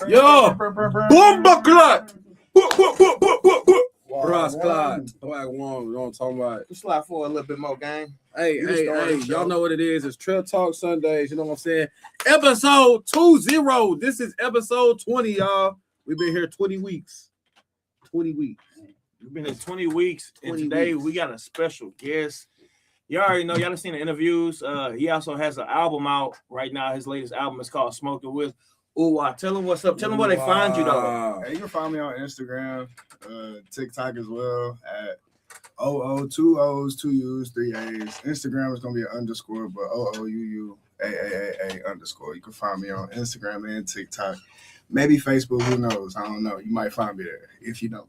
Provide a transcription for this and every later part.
Yo, bomba clot. Ross Clyde. Black one. Don't talk about it. You slide forward a little bit more, gang. Hey, y'all know what it is. It's Trill Talk Sundays. You know what I'm saying? Episode 20. This is episode 20, y'all. We've been here 20 weeks. 20 weeks. We've been here 20 weeks, and today we got a special guest. You already know, y'all have seen the interviews. He also has an album out right now. His latest album is called Smoking With. Ooh, tell him what's up. Tell him where they find you, though. Hey, you can find me on Instagram, TikTok as well at 2 O's, 2 U's, 3 A's. Instagram is going to be an underscore, but OOUUAAAA_. You can find me on Instagram and TikTok. Maybe Facebook, who knows? I don't know. You might find me there if you don't.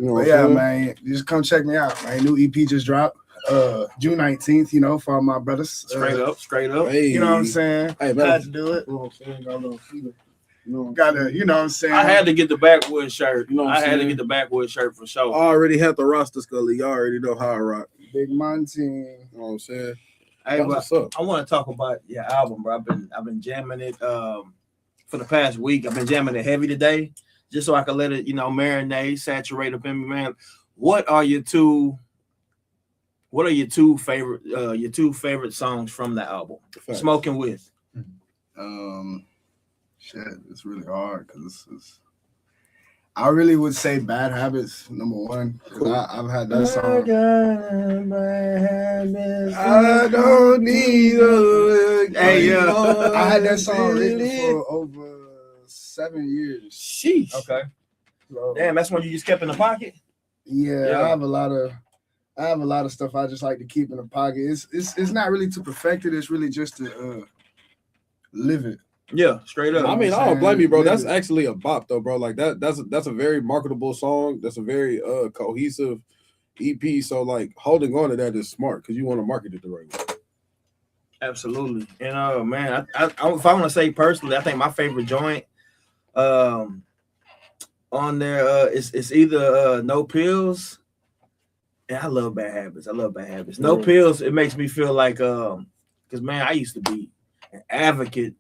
But yeah, man, just come check me out. My new EP just dropped June 19th, you know, for all my brothers. Straight up. Hey, you know what I'm saying? Hey, man. Had to do it. You know what I'm saying? Got a little feeling. You know what I'm saying? I had to get the backwood shirt. You know what I'm saying? I had to get the backwood shirt for sure. I already have the roster, Scully. Y'all already know how I rock. Big Monty. You know what I'm saying? Hey, but I want to talk about your album, bro. I've been jamming it for the past week. I've been jamming it heavy today, just so I can let it, you know, marinate, saturate up in me, man. What are your two favorite songs from the album? Fact. Smoking With. Shit, it's really hard because I really would say Bad Habits, number one. Cool. I've had that song. I don't need a... Hey, yeah. I had that song written for over 7 years. Sheesh. Okay. So, damn, that's one you just kept in the pocket? Yeah, I have a lot of stuff I just like to keep in the pocket. It's not really to perfect it. It's really just to live it. Yeah, straight up. I mean, I don't blame you, bro. That's actually a bop, though, bro. Like that's a very marketable song. That's a very cohesive EP. So like holding on to that is smart because you want to market it the right way. Absolutely. And man, I if I want to say personally, I think my favorite joint on there it's either No Pills. And I love Bad Habits. No Pills, it makes me feel like because man, I used to be an advocate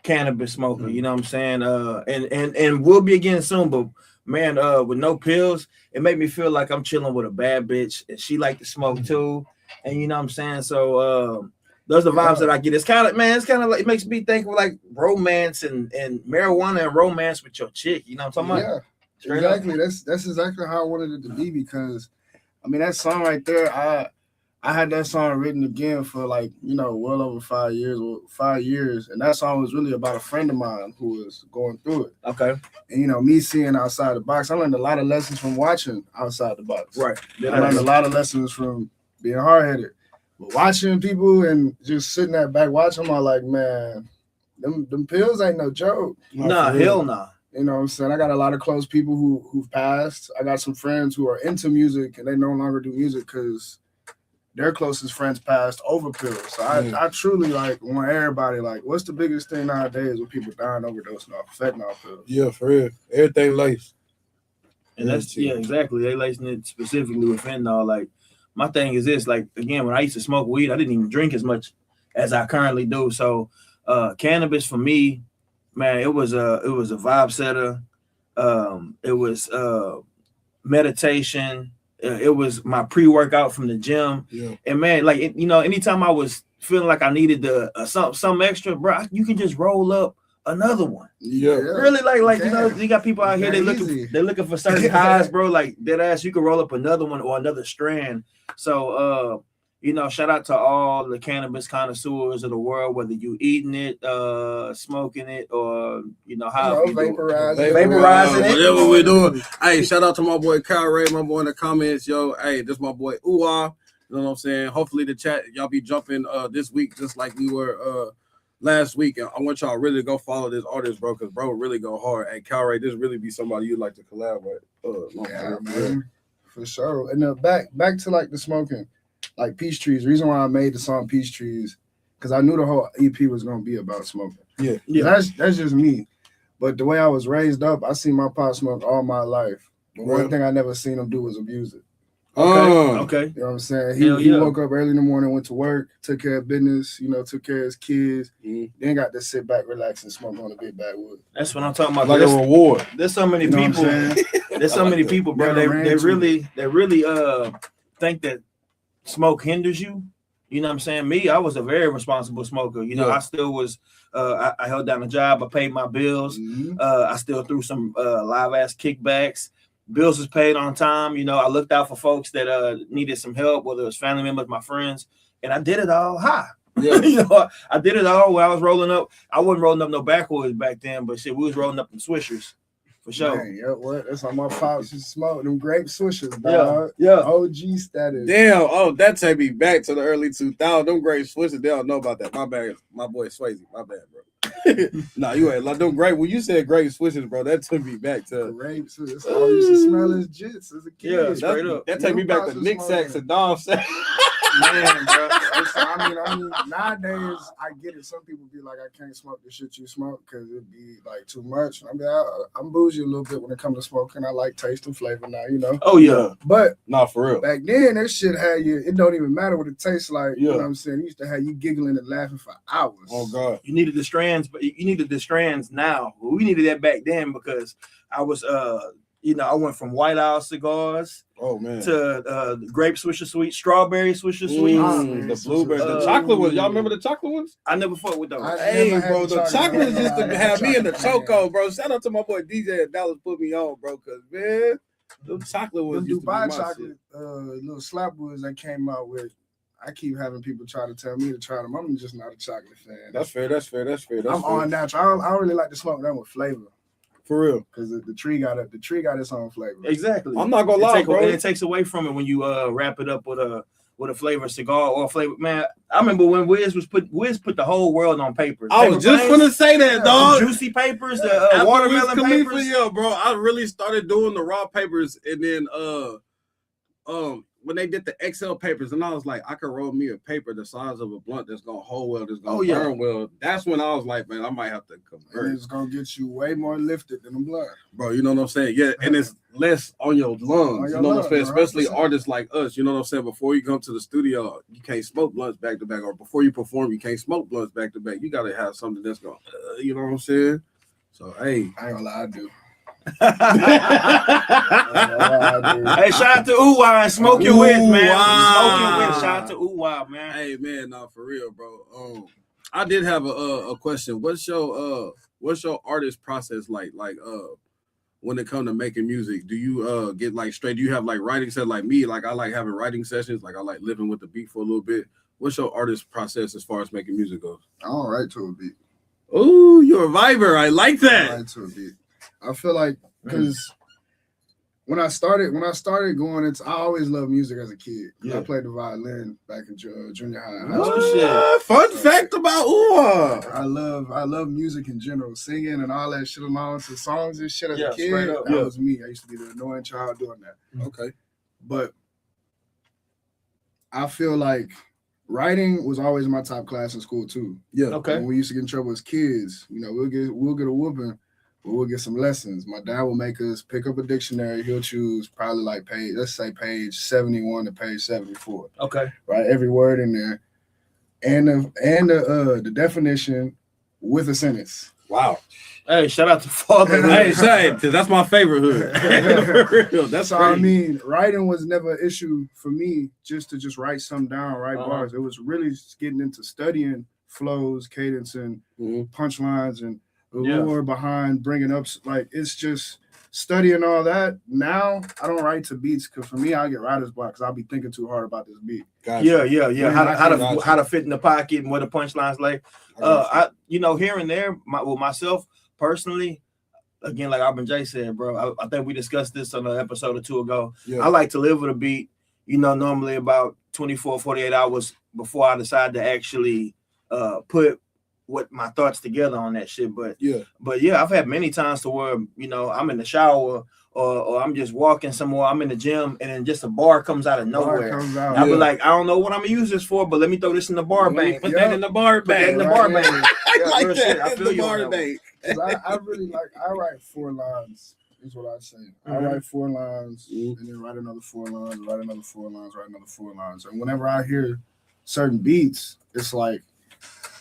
cannabis smoker, you know what I'm saying? And we'll be again soon, but man, with No Pills, it made me feel like I'm chilling with a bad bitch and she like to smoke too. And you know what I'm saying? So those are the vibes that I get. It's kind of like it makes me think of like romance and marijuana and romance with your chick, you know what I'm talking about? Yeah, exactly. That's exactly how I wanted it to be because I mean that song right there, I had that song written again for like, you know, well over 5 years. And that song was really about a friend of mine who was going through it. Okay. And, you know, me seeing outside the box, I learned a lot of lessons from watching outside the box. Right. I learned a lot of lessons from being hard-headed. But watching people and just sitting there back watching them, I'm like, man, them pills ain't no joke. Nah, hell nah. You know what I'm saying? I got a lot of close people who've passed. I got some friends who are into music and they no longer do music because their closest friends passed over pills. So I truly like want everybody like, what's the biggest thing nowadays with people dying overdosing off fentanyl pills? Yeah, for real. Everything laced. And that's exactly. They lacing it specifically with fentanyl. Like my thing is this, like again, when I used to smoke weed, I didn't even drink as much as I currently do. So cannabis for me, man, it was a vibe setter. It was meditation. It was my pre-workout from the gym, and man, like you know, anytime I was feeling like I needed some extra, bro, you can just roll up another one. Yeah, really, like you know, you got people out here they're looking for certain highs, bro. Like that ass, you can roll up another one or another strand. So, you know, shout out to all the cannabis connoisseurs of the world, whether you eating it, smoking it, or you know how vaporizing it, whatever we're doing. Hey, shout out to my boy Kyle Ray, my boy in the comments, yo. Hey, this my boy Ooh. You know what I'm saying? Hopefully the chat y'all be jumping this week just like we were last week. And I want y'all really to go follow this artist, bro, because bro really go hard. Hey, Kyle Ray, this really be somebody you'd like to collab with. Man, for sure. And back to like the smoking. Like Peach Trees. The reason why I made the song Peach Trees, because I knew the whole EP was gonna be about smoking. Yeah. That's just me. But the way I was raised up, I seen my pop smoke all my life. But one thing I never seen him do was abuse it. Okay. You know what I'm saying? Hell He yeah. woke up early in the morning, went to work, took care of business, took care of his kids, then got to sit back, relax, and smoke on a big backwood. That's what I'm talking about. Like a reward. There's so many You know people. what I'm saying? There's so many people, bro. They really think that smoke hinders you. You know what I'm saying? Me, I was a very responsible smoker. I still was. I held down a job. I paid my bills. I still threw some live ass kickbacks. Bills was paid on time. I looked out for folks that needed some help, whether it was family members, my friends, and I did it all high. Yeah. I did it all when I was rolling up. I wasn't rolling up no backwoods back then, but shit, we was rolling up them swishers for sure. Man, what? That's how my pops used to smoke them grape swishers, dog. Yeah. OG status. Damn. Oh, that take me back to the early 2000s. Them great switches. They don't know about that. My bad. My boy Swayze. My bad, bro. No, you ain't like them great. When you said great switches, bro, that took me back to grapes. That's all I used to smell as jits as a kid. Yeah, straight up. That take me back to Nick Sacks and Dom Sacks. Man, bro. I mean, nowadays I get it. Some people be like, I can't smoke the shit you smoke because it'd be like too much. I mean, I'm bougie a little bit when it comes to smoking. I like taste and flavor now, Oh yeah, but not for real. Back then, that shit had you. It don't even matter what it tastes like. Yeah. You know what I'm saying? It used to have you giggling and laughing for hours. Oh God, you needed the strands, but you needed the strands now. Well, we needed that back then because I was I went from White Owl cigars to grape Swisher Sweet, strawberry Swisher Sweet, the blueberry, the chocolate ones. Y'all remember the chocolate ones? I never fucked with those. Hey, bro, the chocolate used to have me in the choco, bro. Shout out to my boy DJ at Dallas put me on, bro, because man, the chocolate ones used to be my chocolate, little slap woods that came out with. I keep having people try to tell me to try them. I'm just not a chocolate fan. That's fair. I'm all natural. I don't really like to smoke them with flavor. For real, because the tree got its own flavor. Exactly. I'm not gonna lie, bro. It takes away from it when you wrap it up with a flavor cigar or flavor. Man, I remember when Wiz put the whole world on papers. I was just gonna say that, dog. Juicy papers, the watermelon papers. Yeah, bro. I really started doing the raw papers, and then when they did the XL papers, and I was like, I could roll me a paper the size of a blunt that's gonna hold well, that's gonna burn well. That's when I was like, man, I might have to convert. And it's gonna get you way more lifted than a blunt, bro. You know what I'm saying? Yeah, and it's less on your lungs. You know what I'm saying? Especially artists like us. You know what I'm saying? Before you come to the studio, you can't smoke blunts back to back, or before you perform, you can't smoke blunts back to back. You gotta have something that's gonna, you know what I'm saying? So hey, I ain't gonna lie, I do. Hey, shout out to Uwa and Smoke Your Wits, man. Smoke Your Wits. Shout out to Uwa, man. Hey, man, nah, for real, bro. I did have a question. What's your artist process like? Like, when it comes to making music, do you get like straight? Do you have like writing sessions like me? Like I like having writing sessions. Like I like living with the beat for a little bit. What's your artist process as far as making music goes? I don't write to a beat. Oh, you're a viber. I like that. I write to a beat. I feel like because when I started going into, I always loved music as a kid. I played the violin back in junior high. Fun fact about Uwa. I love music in general, singing and all that shit along to songs and shit as a kid. That was me. I used to be the annoying child doing that. Okay, but I feel like writing was always my top class in school too. Yeah. Okay. When we used to get in trouble as kids, we'll get a whooping. We'll get some lessons. My dad will make us pick up a dictionary. He'll choose probably like page 71 to page 74. Okay. Right, every word in there, and the definition with a sentence. Wow. Hey, shout out to Father. Hey, because that's my favorite hood. For real. That's so. I mean, writing was never an issue for me. Just to write something down, write bars. It was really just getting into studying flows, cadence, and punchlines and the lore behind bringing up, like, it's just studying all that. Now I don't write to beats because for me I get writer's block because I'll be thinking too hard about this beat. Gotcha. Yeah. How to fit in the pocket and where the punchlines lay. I here and there, myself personally, again, like Auburn J said, bro. I think we discussed this on an episode or two ago. Yeah. I like to live with a beat. Normally about 24, 48 hours before I decide to actually put what my thoughts together on that shit. But I've had many times to where, I'm in the shower or I'm just walking somewhere, I'm in the gym, and then just a bar comes out of nowhere. I'll be like, I don't know what I'm gonna use this for, but let me throw this in the bar bank. Put that in the bar bank. I like that. I feel the bar bank. I really I write 4 lines is what I say. I Mhm. write 4 lines Mhm. and then write another 4 lines, write another 4 lines, write another 4 lines. And whenever I hear certain beats, it's like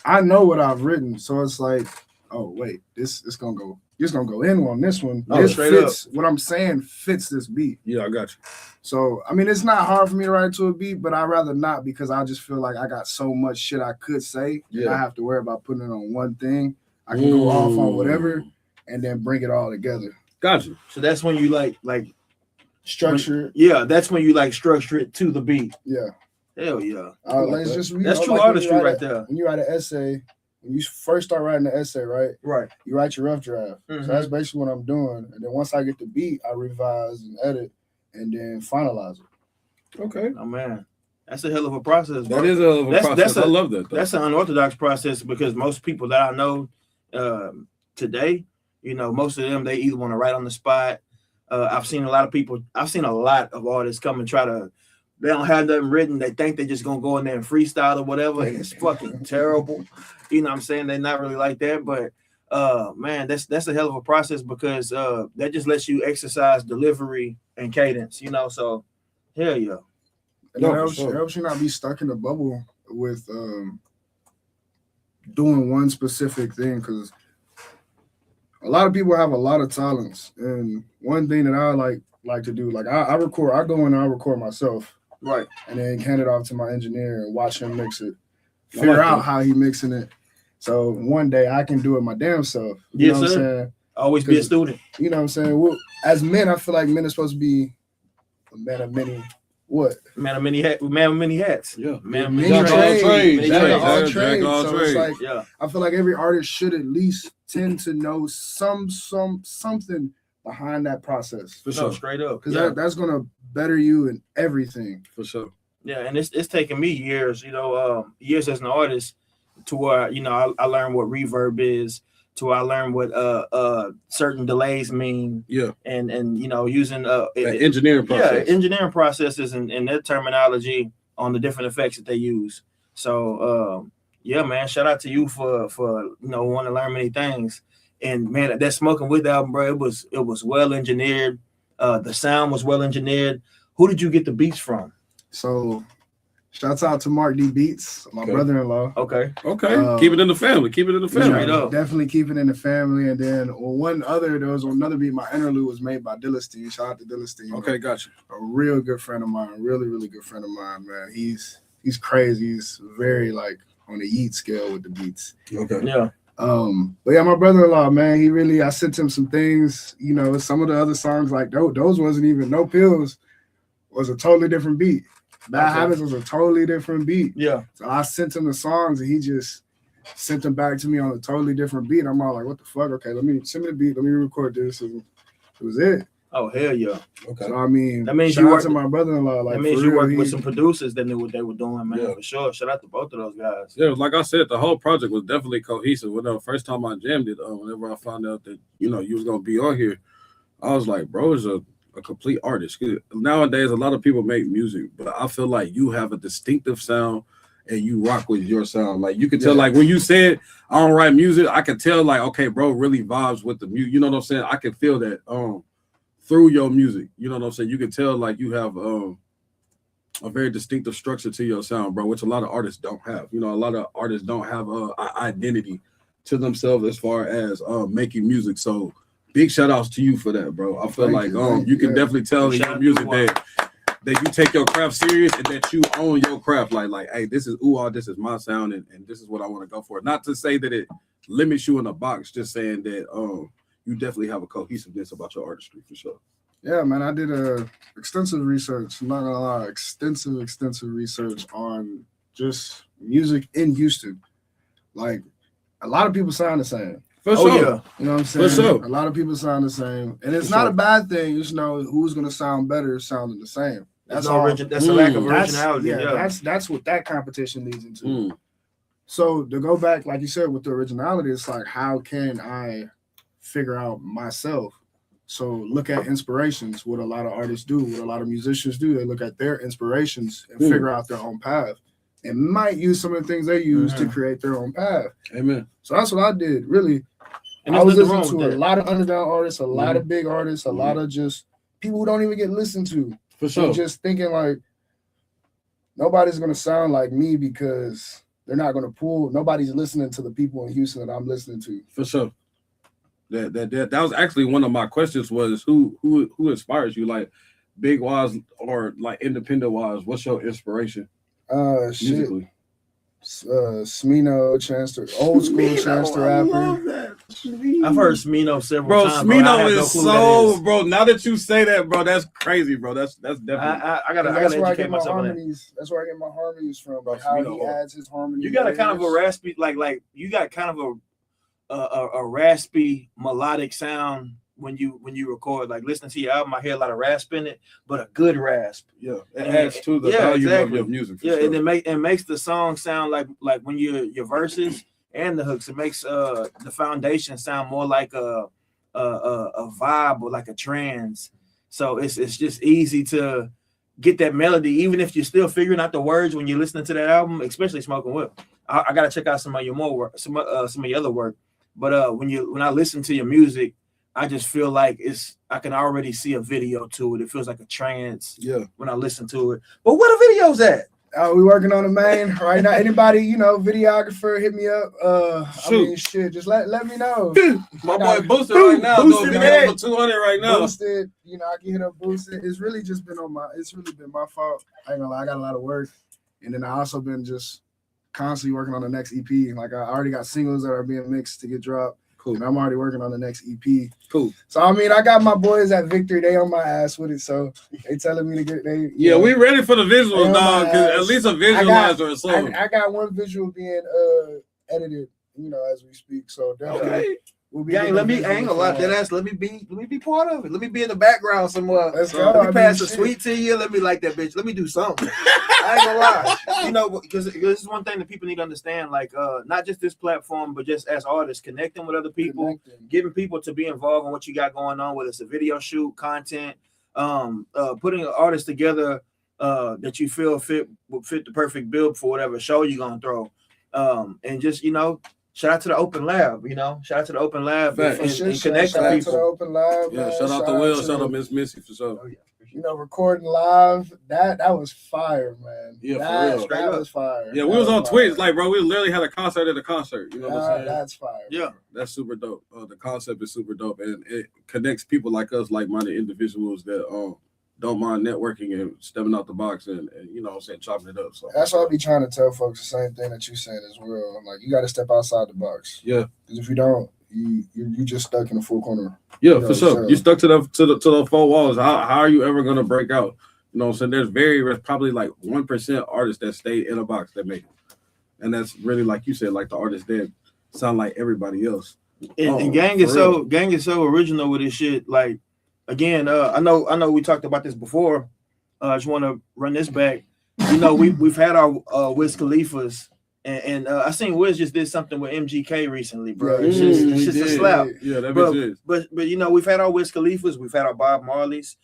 I know what I've written, so it's like, oh wait, this is gonna go. Just gonna go in on this one. Oh, This straight fits what I'm saying. Fits this beat. Yeah, I got you. So I mean, it's not hard for me to write to a beat, but I'd rather not because I just feel like I got so much shit I could say. Yeah. I have to worry about putting it on one thing. I can go off on whatever and then bring it all together. Got you. So that's when you like Structure. yeah, that's when you like structure it to the beat. Yeah. Hell yeah. Let's just That's true artistry right there. When you write an essay, when you first start writing the essay, right? Right. You write your rough draft. Mhm. So that's basically what I'm doing. And then once I get the beat, I revise and edit and then finalize it. Okay. Oh man, that's a hell of a process. Bro. That is a hell of a process. I love that. Though. That's an unorthodox process because most people that I know today, you know, most of them they either want to write on the spot. I've seen a lot of artists come and try to. They don't have nothing written. They think they're just gonna go in there and freestyle or whatever, and it's fucking terrible. You know what I'm saying? They're not really like that, but man, that's a hell of a process because that just lets you exercise delivery and cadence. You know, so hell yeah. And it helps you not be stuck in a bubble with doing one specific thing because a lot of people have a lot of talents, and one thing that I like to do, like I record, I go in and I record myself. Right. And then hand it off to my engineer and watch him mix it. Figure out how he mixing it. So one day I can do it my damn self. You know what I'm saying? Always be a student. You know what I'm saying? Well, as men, I feel like men are supposed to be a man of many what? Man of many hats. Yeah. Man of Many many trades. trades. Jack of all Jack trades. of all So trades. it's like Yeah. I feel like every artist should at least tend to know something behind that process. For No, sure. straight up. Because that's gonna better you in everything. For sure. Yeah, and it's taken me years, years as an artist to where, I learned what reverb is, to where I learned what certain delays mean. Yeah. And using engineering process. Yeah, engineering processes and their terminology on the different effects that they use. So yeah, man, shout out to you for wanting to learn many things. And man, that Smoking With album, bro, it was well engineered. The sound was well engineered. Who did you get the beats from? So, shouts out to Mark D Beats, my brother-in-law. Okay. Keep it in the family. Definitely keep it in the family. And then there was another beat. My interlude was made by Dillestein. Shout out to Dillestein. Okay, gotcha. A real good friend of mine. Really, really good friend of mine, man. He's crazy. He's very like on the Yeet scale with the beats. Okay. Yeah. But yeah, my brother-in-law, man, I sent him some things, some of the other songs, like those wasn't even No Pills was a totally different beat. Bad Habits was a totally different beat. Yeah. So I sent him the songs and he just sent them back to me on a totally different beat. I'm all like, what the fuck? Okay, send me the beat, let me record this. And it was it. Oh, hell yeah. Okay. So I mean, that means shout you out worked to my brother-in-law. Like, that means you worked with some producers that knew what they were doing, man. Yeah. For sure. Shout out to both of those guys. Yeah, like I said, the whole project was definitely cohesive. When the first time I jammed it, whenever I found out that you was gonna be on here, I was like, bro, is a complete artist. Nowadays, a lot of people make music, but I feel like you have a distinctive sound and you rock with your sound. Like you can tell, like when you said I don't write music, I can tell, like, okay, bro, really vibes with the music. You know what I'm saying? I can feel that through your music. You know what I'm saying? You can tell like you have a very distinctive structure to your sound, bro, which a lot of artists don't have. A lot of artists don't have an identity to themselves as far as making music. So big shout outs to you for that, bro. I feel you can definitely tell in your music that you take your craft serious and that you own your craft. Like, hey, this is this is my sound and this is what I want to go for. Not to say that it limits you in a box, just saying that you definitely have a cohesiveness about your artistry for sure. Yeah, man, I did extensive research. I'm not gonna lie, extensive research on just music in Houston. Like, a lot of people sound the same. For sure. Yeah. You know what I'm saying? For sure. A lot of people sound the same. And it's For not sure. a bad thing, just know who's gonna sound better sounding the same. That's a lack of originality. That's what that competition leads into. So to go back, like you said, with the originality, it's like, how can I figure out myself? So look at inspirations, what a lot of artists do, what a lot of musicians do. They look at their inspirations and figure out their own path and might use some of the things they use to create their own path. Amen. So that's what I did, really. And I there's was nothing wrong listening with to a that. lot of underground artists, a lot of big artists, a lot of just people who don't even get listened to. For sure. And just thinking like nobody's gonna sound like me because they're not gonna pull. Nobody's listening to the people in Houston that I'm listening to. For sure. That was actually one of my questions was who inspires you, like big wise or like independent wise? What's your inspiration musically? Smino, Chance the old school Chance the Rapper. I love that. I've heard Smino several Bro, times. Bro, I Smino have no is clue who that is. bro. Now that you say that, bro, that's crazy, bro. That's definitely. I gotta That's where I educate get my myself on that. harmonies. That's where I get my harmonies from. Bro, Like how Smino, he adds his harmony. You got a kind of a raspy, like you got kind of a raspy melodic sound when you record. Like listening to your album, I hear a lot of rasp in it, but a good rasp. Yeah, it adds to the value of your music. For yeah, sure. and it makes the song sound like when your verses and the hooks, it makes the foundation sound more like a vibe or like a trance. So it's just easy to get that melody, even if you're still figuring out the words when you're listening to that album, especially Smoking Whip. I gotta check out some of your more work, some of your other work. But when I listen to your music, I just feel like I can already see a video to it. It feels like a trance when I listen to it. But where the videos at? We working on the main right now. Anybody, videographer, hit me up. I mean, shit, just let me know. My boy Boosted right now. Doing video for 200 right now. Boosted, I can hit up Boosted. It's really just been my fault. I ain't gonna lie, I got a lot of work. And then I also been just constantly working on the next EP. Like I already got singles that are being mixed to get dropped. Cool. And I'm already working on the next EP. Cool. So I mean, I got my boys at Victory. They on my ass with it. So they telling me to get we ready for the visuals, dog. At least a visualizer or something. I got one visual being edited, as we speak. So definitely. Okay. We'll be Gang, let me hang a lot that ass. Let me be part of it. Let me be in the background somewhere. Let's go. Let me pass a sweet to you. Let me like that bitch. Let me do something. I ain't gonna lie. Because this is one thing that people need to understand. Like, not just this platform, but just as artists, connecting with other people, getting people to be involved in what you got going on, whether it's a video shoot, content, putting an artist together that you feel fit the perfect build for whatever show you're gonna throw. And just shout out to the Open Lab, shout out to the Open Lab and connect shout out people. to the Open Lab. Yeah, shout out to Will, shout out Miss Missy for sure. Oh, yeah. Recording live, that was fire, man. Yeah, that, for real. That was fire. Yeah, we was on Twitch, like, bro, we literally had a concert at a concert. You know what I'm saying? That's fire. Yeah, that's super dope. The concept is super dope, and it connects people like us, like-minded individuals that don't mind networking and stepping out the box and chopping it up. So that's what I be trying to tell folks. The same thing that you said as well. I'm like, you got to step outside the box. Yeah, because if you don't, you just stuck in the full corner. Yeah, for sure. So, you stuck to the four walls. How are you ever gonna break out? You know what I'm saying? There's probably like 1% artists that stay in a box that make it, and that's really like you said, like the artists that sound like everybody else. And gang is so original with this shit. Like, again, I know we talked about this before. I just want to run this back. We've had our Wiz Khalifas, and I seen Wiz just did something with MGK recently, bro. It's just a slap. Yeah, that makes sense. But we've had our Wiz Khalifas, we've had our Bob Marleys,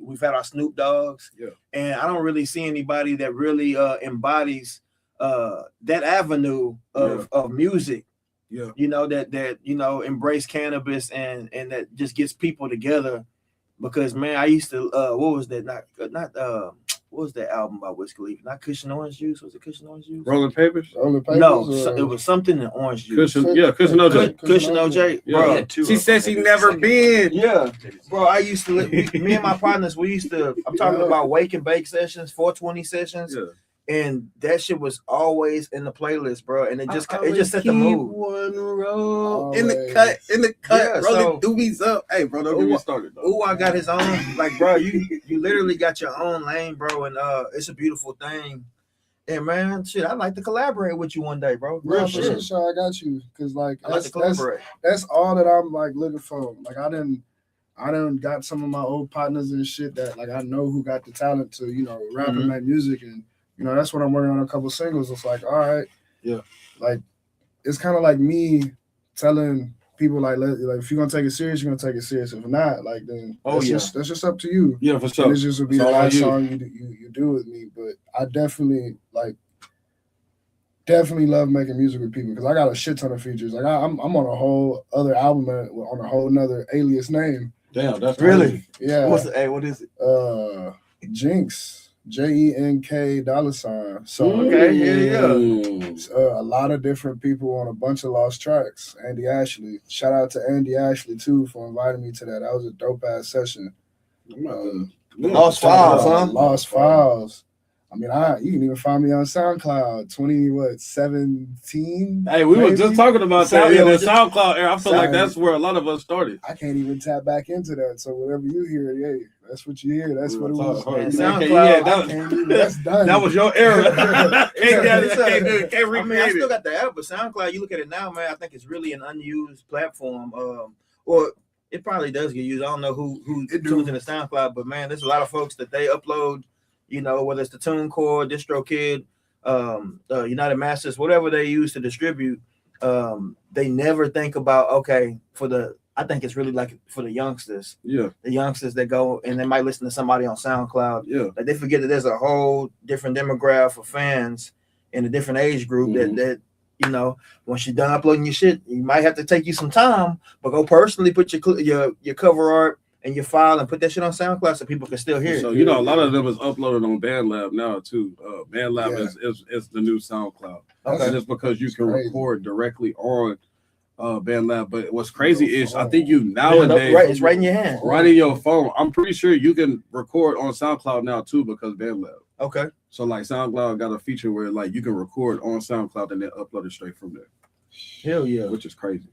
we've had our Snoop Dogs, and I don't really see anybody that really embodies that avenue of music. Yeah, that embrace cannabis and that just gets people together. Because man, I used to what was that? What was that album by Wiz Khalifa? Not Cushion Orange Juice. Was it Cushion Orange Juice? Rolling Papers? No, it was something in Orange Juice. Cushion OJ. Cushion OJ. Bro, she said she never been. Yeah, bro. I used to. Me and my partners, we used to. I'm talking about wake and bake sessions, 420 sessions. Yeah. And that shit was always in the playlist, bro. And it just set the mood. One roll in the cut, rolling doobies up. Hey, bro, don't get me started. Ooh, I got his own. Like, bro, you literally got your own lane, bro, and it's a beautiful thing. And man, shit, I'd like to collaborate with you one day, bro. Real shit. Sure, I got you, cause like I like to collaborate. That's all that I'm like looking for. Like I done got some of my old partners and shit that like I know who got the talent to rap and make music and. That's what I'm working on a couple singles. It's like, all right, like it's kind of like me telling people like if you're gonna take it serious, you're gonna take it serious. If not, like then that's just up to you. Yeah, for sure. And this just would be the last song you do with me. But I definitely like definitely love making music with people because I got a shit ton of features. Like I'm on a whole other album on a whole nother alias name. Damn, that's Really? crazy. Yeah. What is it? Jinx. JENK $. So Okay, yeah. a lot of different people on a bunch of lost tracks. Andy Ashley. Shout out to Andy Ashley too for inviting me to that. That was a dope ass session. Lost Files, huh? Lost Files. I mean, you can even find me on SoundCloud. 17. Hey, we were just talking about that in the just- SoundCloud era. I feel like Sorry. that's where a lot of us started. I can't even tap back into that. So whatever you hear, yeah, that's what you hear. That's what it was. Man, Okay, SoundCloud, yeah, That's done. that was your era. Can't I mean, I recreate still it. got the app, but SoundCloud, you look at it now, man. I think it's really an unused platform. Or it probably does get used. I don't know who tunes into SoundCloud, but man, there's a lot of folks that they upload. You know, whether it's the TuneCore, DistroKid, United Masters, whatever they use to distribute, they never think about I think it's really like for the youngsters. Yeah, The youngsters that go and they might listen to somebody on SoundCloud. yeah. Like they forget that there's a whole different demographic of fans in a different age group that you know, once you're done uploading your shit, you might have to take you some time, but go personally put your cover art and your file and put that shit on SoundCloud so people can still hear So it. you know, a lot of them is uploaded on BandLab now too. BandLab is the new SoundCloud. Okay. And it's because you can crazy. record directly on BandLab. But what's crazy is I think you nowadays It's right in your hand. right in your phone. I'm pretty sure you can record on SoundCloud now too because BandLab. Okay. So like SoundCloud got a feature where like you can record on SoundCloud and then upload it straight from there, Hell yeah. which is crazy.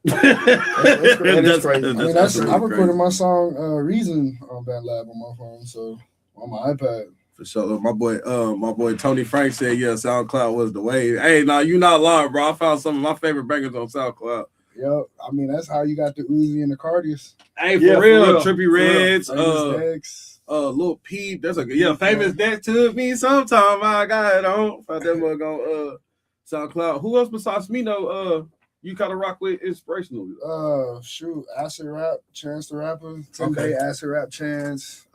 That's crazy. I mean, I recorded my song "Reason" on BandLab on my phone, so on my iPad. For sure. My boy Tony Frank said, yeah, SoundCloud was the way. Hey, nah, you not lying, bro. I found some of my favorite bangers on SoundCloud. Yep, I mean that's how you got the Uzi and the Cardius. Hey, Yeah, for real. for Trippy Reds, Famous Lil Peep. That's a famous that took me sometime. I got it on. Found that mug on SoundCloud. Who else besides me know you kind of rock with inspirational? Shoot, Acid Rap, Chance the Rapper, 10-Day Acid Rap Chance.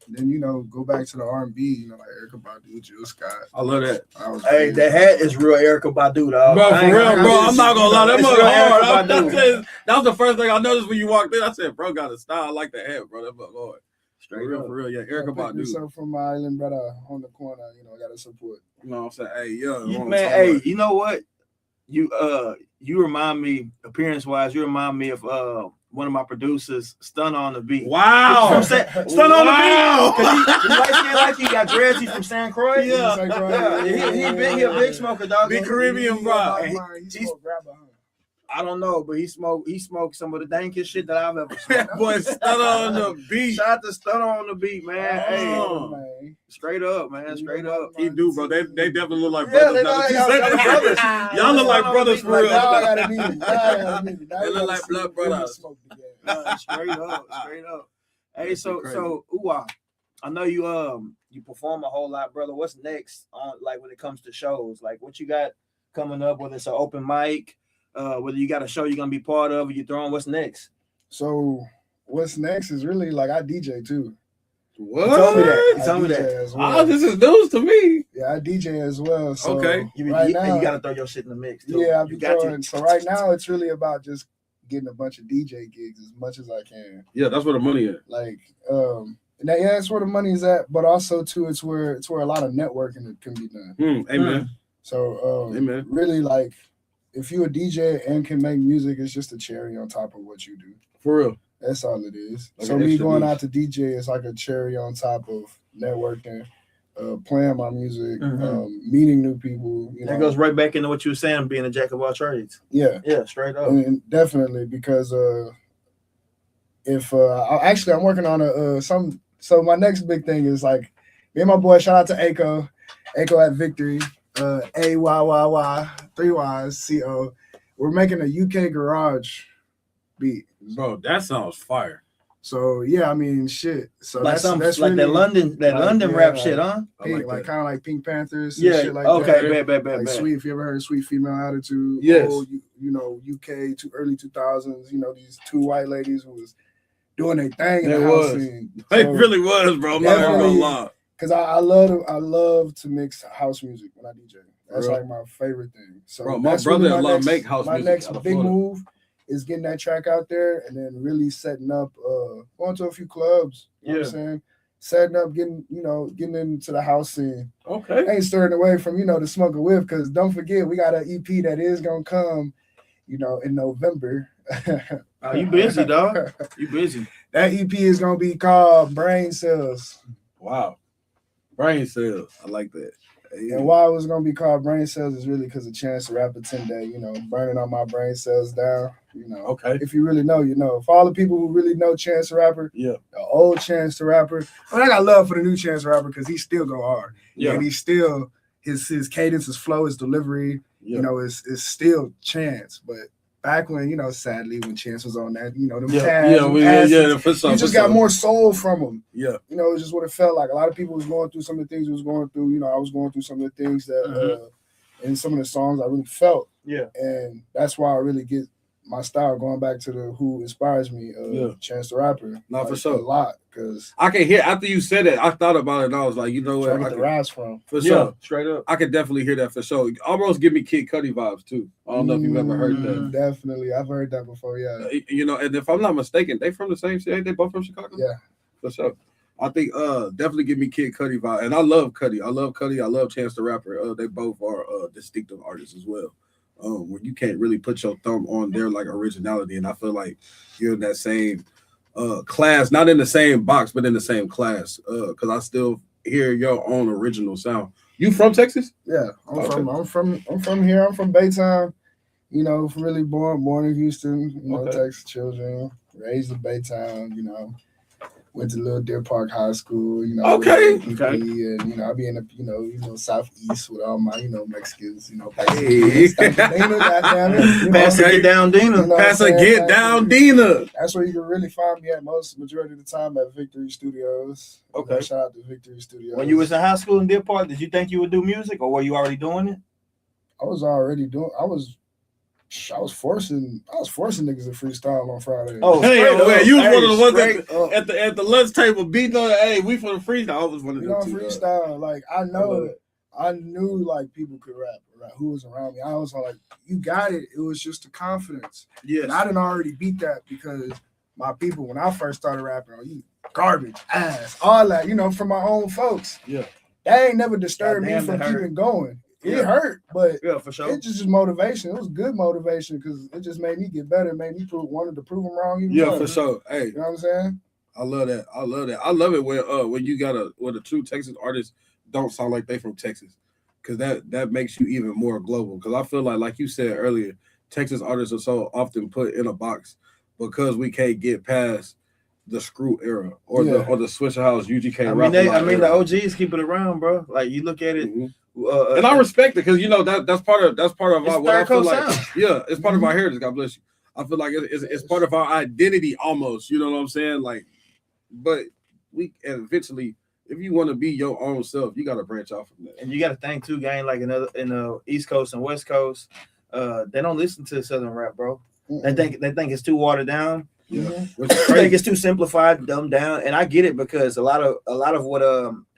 Then go back to the R&B, like Erykah Badu, Jill Scott. I love that. Hey, that hat is real Erykah Badu, dog. Bro, for real, bro. I'm not gonna lie, that It's mug real hard. Erykah Badu. That was the first thing I noticed when you walked in. I said, bro, got a style. I like the hat, bro. That mug hard. Straight up. For real, yeah. Erykah Badu. Myself from my island brother on the corner, I gotta support. You know what I'm saying? Hey, yeah. Man, hey, you know what? You remind me, appearance-wise, you remind me of one of my producers, Stun on the Beat. Wow. Stun on the Beat. Because he light-skinned like he got dreads. He's from San Croix. Yeah. He a big smoker, dog. Big Caribbean, bro. I don't know, but he smoked some of the dankest shit that I've ever smoked. Boy, Stun on the Beat. Shout out to Stun on the Beat, man. Man. Straight up, man. Straight up. He do, bro. They definitely look like Yeah, brothers. they now look that like you say brothers. that. Y'all look like brothers for real. Now I gotta meet him. They look like blood brothers. Straight up. Hey, so Crazy. Uwa, I know you perform a whole lot, brother. What's next on when it comes to shows? Like what you got coming up, whether it's an open mic, whether you got a show you're gonna be part of or you throwing, what's next? So what's next is really like I DJ too. What? You told me that. You I told me DJ that. as well. Oh, this is news to me. Yeah, I DJ as well. So Okay. You right now, you gotta throw your shit in the mix too. yeah, you got to. so right now it's really about just getting a bunch of DJ gigs as much as I can. Yeah, that's where the money is. Like, it's where the money's at, but also too, it's where a lot of networking can be done. Amen. So, Amen. really, like, if you're a DJ and can make music, it's just a cherry on top of what you do. For real. That's all it is. Like so an me extra going niche. out to DJ is like a cherry on top of networking, playing my music, meeting new people. That goes right back into what you were saying, being a jack of all trades. Yeah. Yeah, straight up. And definitely because if I'm working on so my next big thing is like me and my boy, shout out to Aiko at Victory, AYYY 3 Ys CO. We're making a UK garage beat. Bro, that sounds fire. So yeah, I mean shit. So Like that's like really, that London rap yeah, shit, huh? Pink, like kind of like Pink Panthers. And Yeah. shit like Okay. that. Bad. Like Sweet, if you ever heard of Sweet Female Attitude, Yes. UK to early 2000s, these two white ladies who was doing their thing in They the house was. scene. It So, really was, bro. I'm not even gonna lie. Cause I love to mix house music when I DJ. That's Really? like my favorite thing. So Bro, my that's really brother-in-law make house my music next out of big Florida. move is getting that track out there and then really setting up, going to a few clubs. You know what I'm saying? Setting up, getting into the house scene. Okay. Ain't stirring away from, the smoke a whiff, because don't forget, we got an EP that is going to come, in November. Oh, you busy, dog. You busy. That EP is going to be called Brain Cells. Wow. Brain cells. I like that. Hey. And why it was going to be called Brain Cells is really because of Chance the Rapper 10-Day, burning all my brain cells down. Okay. If you really know, you know. For all the people who really know Chance the Rapper, Yeah. the old Chance the Rapper. I mean, I got love for the new Chance the Rapper because he still go hard. Yeah. And he's still, his cadence, his flow, his delivery, Yeah. is still Chance. But back when, sadly, when Chance was on that, them Yeah. tabs, Yeah. For some, you just got more soul from him. Yeah. It's just what it felt like. A lot of people was going through some of the things we was going through. I was going through some of the things that, in some of the songs I really felt. Yeah. And that's why I really get my style going back to the who inspires me, Chance the Rapper. No, for sure. A lot, because I can hear, after you said it, I thought about it and I was like, you know what? I get the rise from. For sure. Straight up. I could definitely hear that for sure. Almost give me Kid Cudi vibes too. I don't know if you've ever heard that. Definitely. I've heard that before, yeah. And if I'm not mistaken, they from the same city. Ain't they both from Chicago? Yeah. For sure. I think definitely give me Kid Cudi vibe. And I love Cudi. I love Chance the Rapper. They both are distinctive artists as well. Where you can't really put your thumb on their like originality. And I feel like you're in that same class, not in the same box, but in the same class. Because I still hear your own original sound. You from Texas? Yeah, I'm from here. I'm from Baytown. Really born in Houston. Texas children, raised in Baytown. Went to Little Deer Park High School. Okay. And I be in the southeast with all my Mexicans. Hey. Pass it down, Dina. Get down, Dina. That's where you can really find me at majority of the time at Victory Studios. Okay. Shout out to Victory Studios. When you was in high school in Deer Park, did you think you would do music, or were you already doing it? I was already doing. I was forcing niggas to freestyle on Friday. Oh, hey, you was one of the ones at the lunch table beating on. Hey, we for the freestyle. I was one of them too. Freestyle. Like I knew like people could rap. Right? Who was around me? I was like, you got it. It was just the confidence. Yeah, and I didn't already beat that because my people when I first started rapping, you garbage, ass, all that. From my own folks. Yeah, that ain't never disturbed me from keeping going. It hurt, but for sure. It just motivation. It was good motivation because it just made me get better. Made me wanted to prove them wrong. For sure. Hey, you know what I'm saying? I love that. I love it when you got when a true Texas artist don't sound like they from Texas, because that makes you even more global. Because I feel like you said earlier, Texas artists are so often put in a box because we can't get past the Screw era or the Swisher House UGK. I mean, the OGs keep it around, bro. Like you look at it. Mm-hmm. And I respect it because that's part of our what I feel like. Sound. Yeah, it's part of our heritage. God bless you. I feel like it's part of our identity almost. You know what I'm saying? Like, but we eventually, if you want to be your own self, you got to branch off from that. And you got to think too, gang. Like in the East Coast and West Coast, they don't listen to Southern rap, bro. Mm-hmm. They think it's too watered down. Yeah, I think it's too simplified, dumbed down, and I get it because a lot of what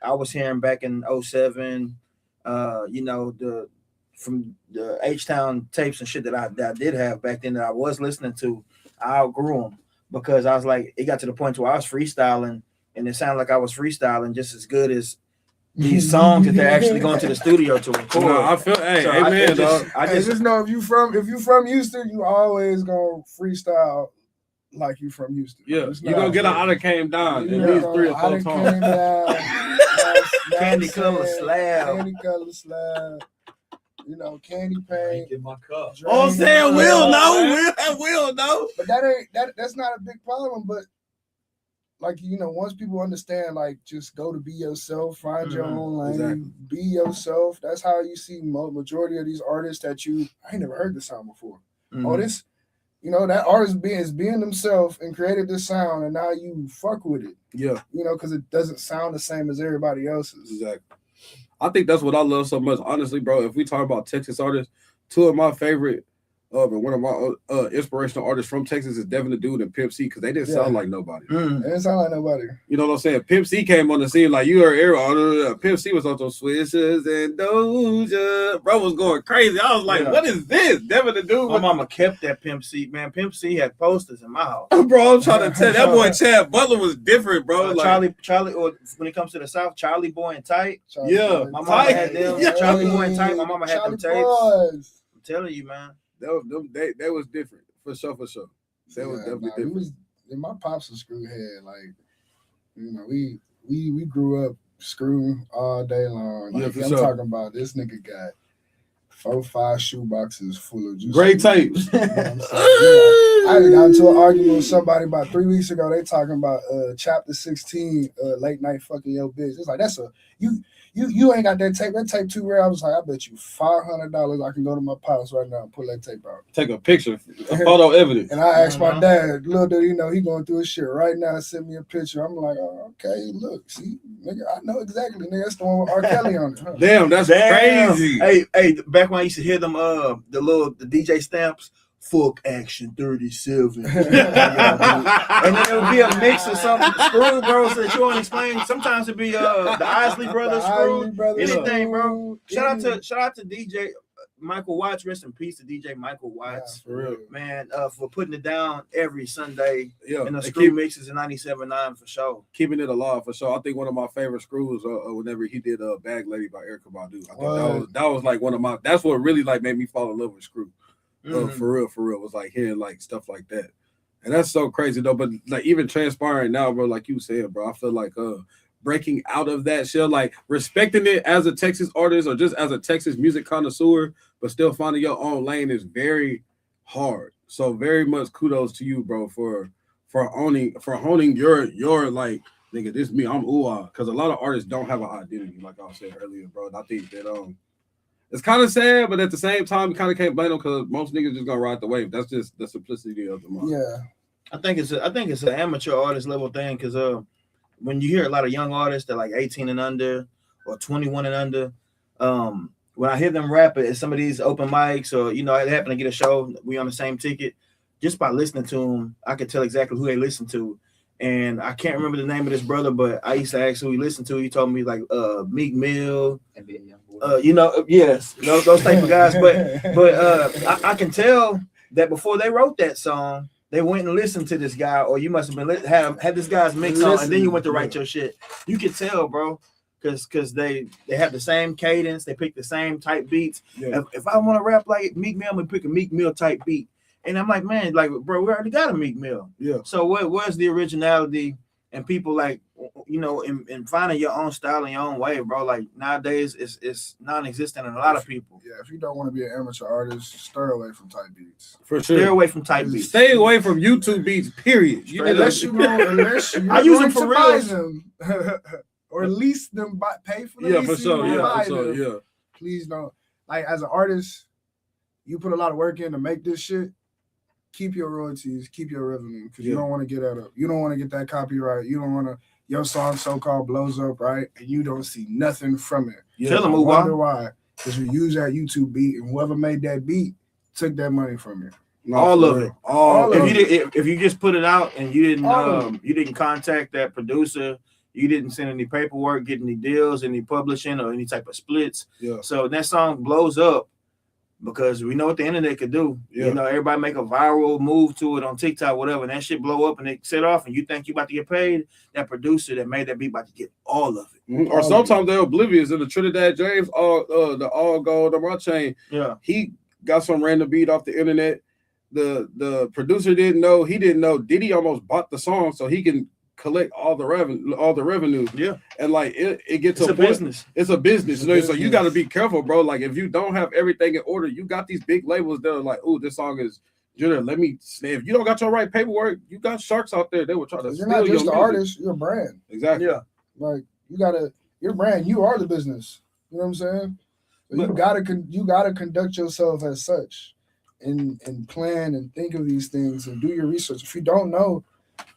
I was hearing back in 2007. From the H-Town tapes and shit that I did have back then that I was listening to, I outgrew them because I was like, it got to the point where I was freestyling and it sounded like I was freestyling just as good as these songs that they're actually going to the studio to record. No, I feel, amen, dog. I just know if you from Houston, you always gonna freestyle like you from Houston. Yeah, you gonna get an outta came down at least 3 or 4 times. Candy color slab. Candy paint. Get my cup. Oh, I'm saying Will know. But that's not a big problem. But once people understand, just go to be yourself, find your own lane, exactly. Be yourself. That's how you see majority of these artists that I ain't never heard this sound before. Mm-hmm. Oh, this. That artist being themselves and created this sound, and now you fuck with it. Yeah. Because it doesn't sound the same as everybody else's. Exactly. I think that's what I love so much. Honestly, bro, if we talk about Texas artists, 2 of my favorite But one of my inspirational artists from Texas is Devin the Dude and Pimp C because they didn't sound like nobody. It didn't sound like nobody. You know what I'm saying? Pimp C came on the scene like you heard everyone. Pimp C was on those switches and Doja. Bro was going crazy. I was like, what is this? Devin the Dude. My mama kept that Pimp C, man. Pimp C had posters in my house. Bro, I'm trying to tell that boy Chad Butler was different, bro. Like, Charlie, or when it comes to the South, Charlie Boy and Tight. My mama had them. Yeah. Charlie Boy and Tight. My mama had them tapes. I'm telling you, man. That was different for sure. That was definitely different. My pops was screw head. Like, you know, we grew up screwing all day long. Like, I'm talking about this nigga got 4-5 shoe boxes full of juice. Great tapes. You know I got into an argument with somebody about 3 weeks ago. They talking about chapter 16, late night fucking your bitch. It's like you ain't got that tape. That tape too rare. I was like, I bet you $500 I can go to my pops right now and pull that tape out. Take a picture, a photo evidence. And I asked my dad, little did he know he going through his shit right now. Send me a picture. I'm like, oh, okay, look, see, nigga, I know exactly. Nigga, that's the one with R. Kelly on it. Huh? Damn, that's crazy. Hey, back when I used to hear them, the DJ stamps. Fuck Action 37. And then it would be a mix of some screw bros that you want to explain. Sometimes it'd be the Isley Brothers screw. Anything, bro. Shout out to DJ Michael Watts. Rest in peace to DJ Michael Watts. For real. Man, for putting it down every Sunday. Yeah. And the screw mixes in 97.9 for sure. Keeping it alive for sure. I think one of my favorite screws whenever he did Bag Lady by Erykah Badu. I think that was like one of my, that's what really like made me fall in love with screw. For real, was like hearing like stuff like that, and that's so crazy though. But like even transpiring now, bro, like you said, bro, I feel like breaking out of that shell, like respecting it as a Texas artist or just as a Texas music connoisseur, but still finding your own lane is very hard. So very much kudos to you, bro, for honing your like nigga, this me, I'm ooh, because a lot of artists don't have an identity, like I said earlier, bro. And I think that it's kind of sad, but at the same time, you kind of can't blame them because most niggas just gonna ride the wave. That's just the simplicity of the mind. Yeah, I think it's an amateur artist level thing because when you hear a lot of young artists that like 18 and under or 21 and under, when I hear them rap at some of these open mics or you know they happen to get a show, we on the same ticket. Just by listening to them, I could tell exactly who they listen to. And I can't remember the name of this brother, but I used to ask who he listened to. He told me like Meek Mill. You know, yes, those type of guys. But I can tell that before they wrote that song, they went and listened to this guy, or you must have been had this guy's mix on, and then you went to write your shit. You can tell, bro, because they have the same cadence, they pick the same type beats. Yeah. If I want to rap like Meek Mill, I'm gonna pick a Meek Mill type beat. And I'm like, man, like, bro, we already got a Meek Mill. Yeah. So where's the originality and people like, you know, in finding your own style and your own way, bro? Like nowadays, it's non-existent in a lot of people. Yeah. If you don't want to be an amateur artist, stay away from type beats. For sure. Stay away from type beats. Stay away from YouTube beats. Period. Unless you I use them for real. Them, or lease them, pay for them. Yeah, for sure. Yeah, for sure. Yeah. Please don't. Like as an artist, you put a lot of work in to make this shit. Keep your royalties, keep your revenue, because you don't want to get out of. You don't want to get that copyright. You don't want to. Your song so-called blows up, right? And you don't see nothing from it. Tell them wonder why. Because you use that YouTube beat, and whoever made that beat took that money from you. All of it. All of it. If you just put it out and you didn't contact that producer, you didn't send any paperwork, get any deals, any publishing, or any type of splits. Yeah. So that song blows up. Because we know what the internet could do. Yeah. You know, everybody make a viral move to it on TikTok, whatever, and that shit blow up and it set off, and you think you about to get paid. That producer that made that beat about to get all of it. Mm-hmm. Or sometimes they're oblivious. In the Trinidad James, the all gold on my chain. Yeah, he got some random beat off the internet. The producer didn't know. He didn't know. Diddy almost bought the song so he can collect all the revenue. Yeah. And like it gets to a business. It's a business. So you got to be careful, bro. Like if you don't have everything in order, you got these big labels that are like, oh, this song is Junior, let me say, if you don't got your right paperwork, you got sharks out there. They will try to steal your music. You're not just the artist, you're a brand. Exactly. Yeah. Like your brand, you are the business. You know what I'm saying? So you gotta conduct yourself as such and plan and think of these things and do your research. If you don't know,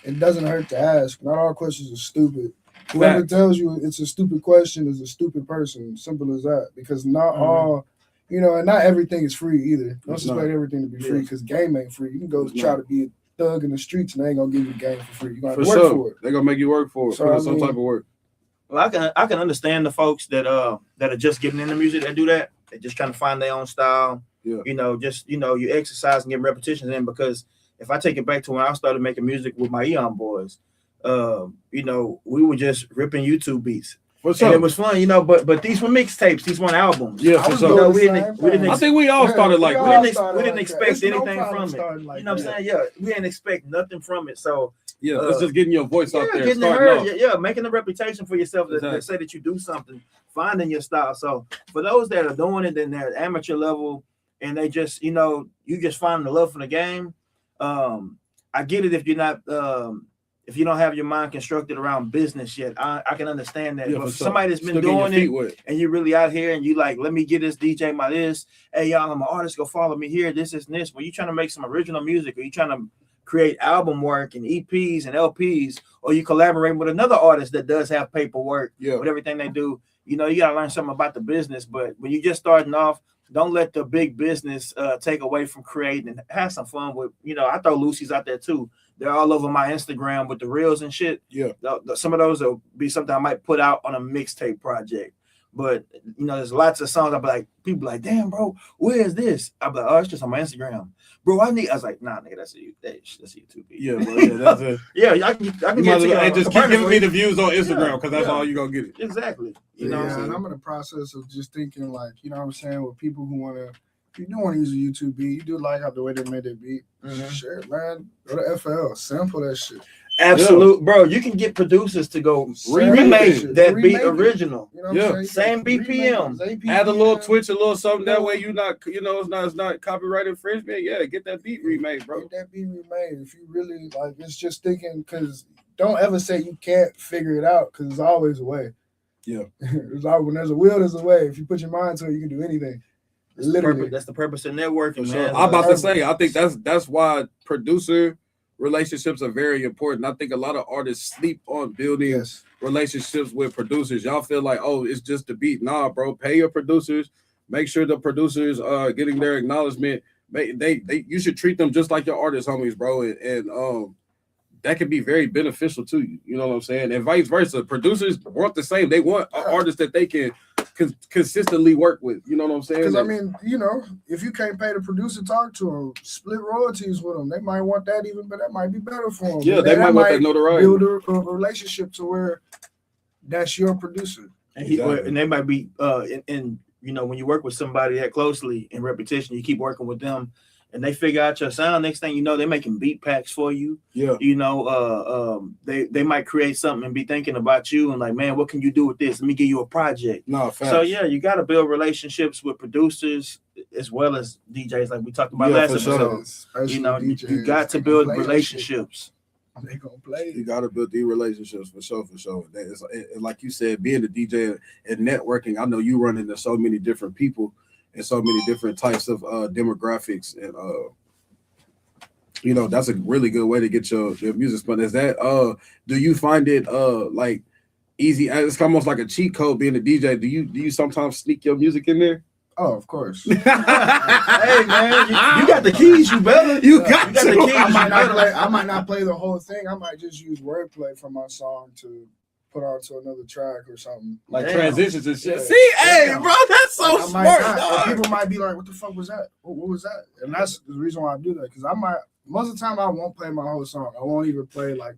it doesn't hurt to ask. Not all questions are stupid. Whoever tells you it's a stupid question is a stupid person. Simple as that. Because not all You know, and not everything is free either. Don't It's not. expect everything to be free because game ain't free. You can go It's try not. to be a thug in the streets and they ain't gonna give you the game for free. You gonna have For to work sure. for it. They're gonna make you work for it. So, Put in I some mean- type of work. Well, I can understand the folks that are just getting into music that do that. They just trying to find their own style. Yeah. You know, just you exercise and get repetitions in, because if I take it back to when I started making music with my Eon boys, we were just ripping YouTube beats. What's And up? it was fun, but these were mixtapes, these weren't albums. Yeah, I for was sure. doing the we didn't same thing. I think we all started like we that. all we started didn't like expect that. It's no anything problem from it. starting like You know what I'm that. saying? Yeah, we didn't expect nothing from it. So Yeah, it's just getting your voice out there. getting Starting heard. off. Yeah, making a reputation for yourself that Exactly. say that you do something, finding your style. So for those that are doing it in their amateur level and they just, you just find the love for the game. I get it if you're not if you don't have your mind constructed around business yet. I can understand that. Yeah, But for for sure. somebody that's been Still getting your doing feet it wet. and you really out here and you like, let me get this DJ my this. Hey y'all, I'm an artist, go follow me here. This is this. When you trying to make some original music or you trying to create album work and EPs and LPs, or you collaborate with another artist that does have paperwork Yeah. with everything they do, you gotta learn something about the business. But when you just starting off, don't let the big business take away from creating, and have some fun with, I throw Lucy's out there too. They're all over my Instagram with the reels and shit. Yeah. Some of those will be something I might put out on a mixtape project. But there's lots of songs I'll be like, people like, damn, bro, where is this? I'll be like, oh, it's just on my Instagram. Bro, I was like, nah, nigga, that's a YouTube. Yeah, bro, yeah, that's it. Yeah, I can You get might to as well- and just keep giving me the views on Instagram because that's Yeah. all you gonna get it. Exactly. You know what I'm Yeah, saying? and I'm in the process of just thinking, like, you know what I'm saying, with people who want to, if you do want to use a YouTube beat, you do like how the way they made that beat. Mhm. Shit, man, go to FL, sample that shit. Absolute, bro. You can get producers to go remake shit, that beat remake it. original. You know what Yeah. I'm saying? Same You can BPM. remake it, Add a little APM, twitch, a little something. That Yeah. way you not, it's not copyright infringement. Yeah, get that beat remade, bro. Get that beat remade. If you really like, it's just thinking, because don't ever say you can't figure it out, because there's always a way. Yeah. When there's a will, there's a way. If you put your mind to it, you can do anything. Literally. That's the purpose of networking, For sure. man. I'm about to say, I think that's why producer relationships are very important. I think a lot of artists sleep on building Yes. relationships with producers. Y'all feel like, oh, it's just the beat. Nah, bro. Pay your producers. Make sure the producers are getting their acknowledgement. You should treat them just like your artist homies, bro. And that can be very beneficial to you. You know what I'm saying? And vice versa. Producers want the same. They want an artist that they can consistently work with. You know what I'm saying? Because I mean, if you can't pay the producer, talk to them, split royalties with them. They might want that even, but that might be better for them. Yeah, they might want that notoriety. Build a relationship to where that's your producer. And, Exactly. and they might be when you work with somebody that closely in repetition, you keep working with them and they figure out your sound. Next thing you know, they're making beat packs for you. Yeah. They might create something and be thinking about you and like, man, what can you do with this? Let me give you a project. No, facts. So yeah, you got to build relationships with producers as well as DJs, like we talked about Yeah, last for episode. sure. Especially You DJs, got to they build gonna play that relationships. shit. They gonna play You it. got to build these relationships for sure. Like you said, being a DJ and networking, I know you run into so many different people and so many different types of demographics, and that's a really good way to get your music spun. Is that do you find it like easy? It's almost like a cheat code being a DJ. Do you sometimes sneak your music in there? Oh, of course. Hey man, you got the keys. You better. You Yeah, got you got the to. keys. I might not play the whole thing. I might just use wordplay from my song to put onto another track or something. Like Damn. transitions and shit. Yeah. See, hey, Damn. bro, that's so I might smart. not. dog. People might be like, "What the fuck was that? What was that?" And that's the reason why I do that, because most of the time I won't play my whole song. I won't even play like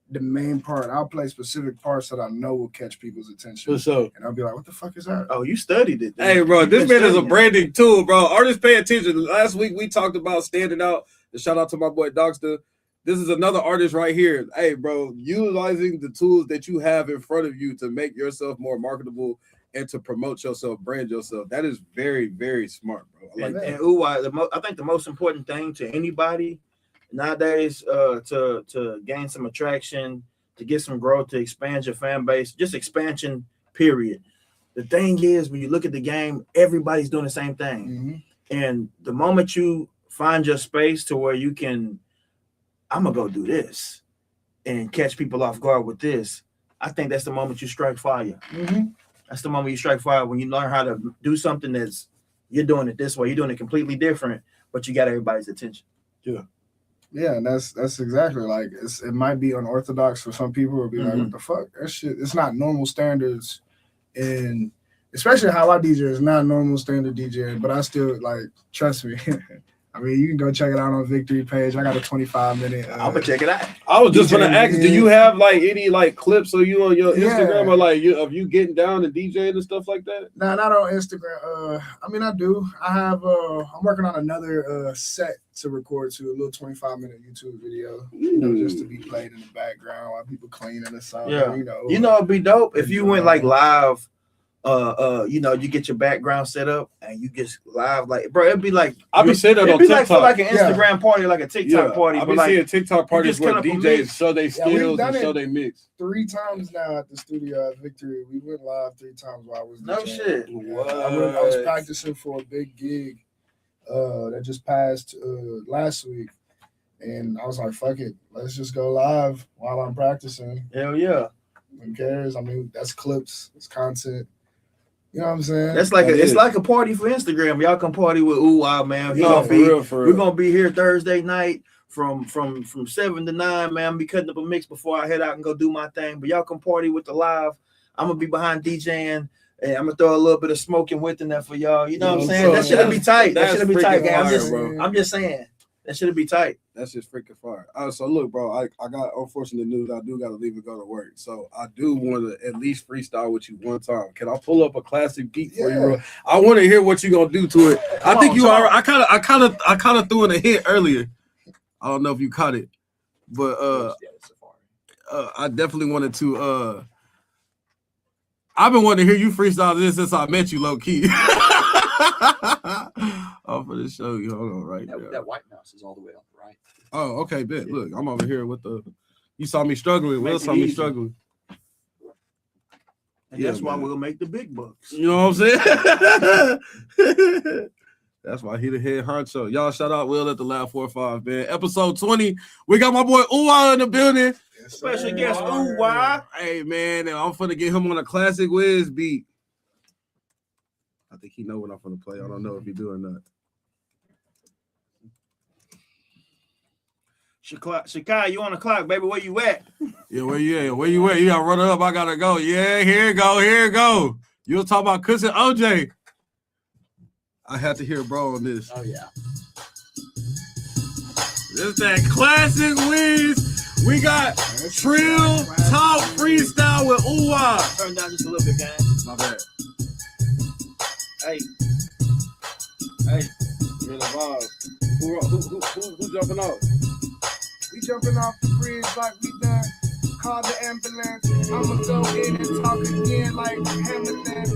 the main part. I'll play specific parts that I know will catch people's attention, For sure. and I'll be like, "What the fuck is that?" Oh, you studied it. Hey, bro, You this been man is a studying. branding tool, bro. Artists pay attention. Last week we talked about standing out. And shout out to my boy Doxter. This is another artist right here. Hey, bro, utilizing the tools that you have in front of you to make yourself more marketable and to promote yourself, brand yourself. That is very, very smart, bro. I like that. And I think the most important thing to anybody nowadays to gain some attraction, to get some growth, to expand your fan base, just expansion, period. The thing is, when you look at the game, everybody's doing the same thing. Mhm. And the moment you find your space to where you can, I'm going to go do this and catch people off guard with this, I think that's the moment you strike fire. Mhm. That's the moment you strike fire, when you learn how to do something that's you're doing it this way. You're doing it completely different, but you got everybody's attention. Yeah, and that's exactly like it might be unorthodox for some people or be like, what the fuck? That shit, it's not normal standards, and especially how I DJ is not normal standard DJ, but I still like trust me. I mean, you can go check it out on Victory page. I got a 25-minute. I'm gonna check it out. I was just gonna ask, do you yeah. have like any like clips of you on your Instagram Yeah. or like of you getting down and DJing and stuff like that? Nah, not on Instagram. I mean, I do. I have. I'm working on another set to record to a little 25-minute YouTube video, you know, just to be played in the background while people cleaning and stuff. Yeah, you know, it'd be dope if you went like live. You know, you get your background set up and you just live, like, bro, it'd be like I be saying that on it'd be TikTok. like an Instagram party, like a TikTok party. I But be like, seeing TikTok parties just where cut up a DJs mix. show their we've skills done and show it. they mix. 3 times now at the studio at Victory. We went live 3 times while I was No DJing. shit. Yeah. I was practicing for a big gig that just passed last week, and I was like, "Fuck it, let's just go live while I'm practicing." Hell yeah, Who cares? I mean, that's clips, it's content. You know what I'm saying? that's like That it's is. like a party for Instagram. Y'all can party with Ooh Wow, man. He No, gonna for be, real, for we're real. gonna be here Thursday night from 7 to 9, man. I'm be cutting up a mix before I head out and go do my thing. But y'all can party with the live. I'm gonna be behind DJing. And I'm gonna throw a little bit of smoking with in there for y'all. You know what I'm saying? That should be tight. That That's should be tight, freaking gang. fire, bro. I'm just saying. That should be tight. That's just freaking fire. So look, bro, I got unfortunate news. I do got to leave and go to work. So I do want to at least freestyle with you one time. Can I pull up a classic beat for you, bro? I want to hear what you gonna do to it. I think you are. I kind of threw in a hint earlier. I don't know if you caught it, but I definitely wanted to. I've been wanting to hear you freestyle this since I met you, low key. I'm for the show you. Hold on, right there. That white mouse is all the way up, right? Oh, okay, bet. Look, I'm over here with the. You saw me struggling. Will Make it saw me easy. struggling. And Yeah, that's why man. we'll make the big bucks. You know what I'm saying? That's why he the head honcho. Y'all shout out Will at the Lab 45, man. Episode 20. We got my boy Uwa in the building. Yes, Special sir. guest, Ooh Wow. Hey, man, and I'm finna get him on a classic Wiz beat. I think he know what I'm finna play. I don't know if he do or not. Shakai, you on the clock, baby? Where you at? Yeah, where you at? Where you at? You gotta run it up. I gotta go. Yeah, here you go. Here you go. You was talking about Chris and OJ. I had to hear bro on this. Oh yeah. This is that classic Wiz. We got Trill Talk Freestyle with Uwa. Turn down just a little bit, gang. My bad. Hey, You're in the vibe. Who jumping off? We jumping off the bridge like we done. Call the ambulance. I'ma go in and talk again like Hamilton.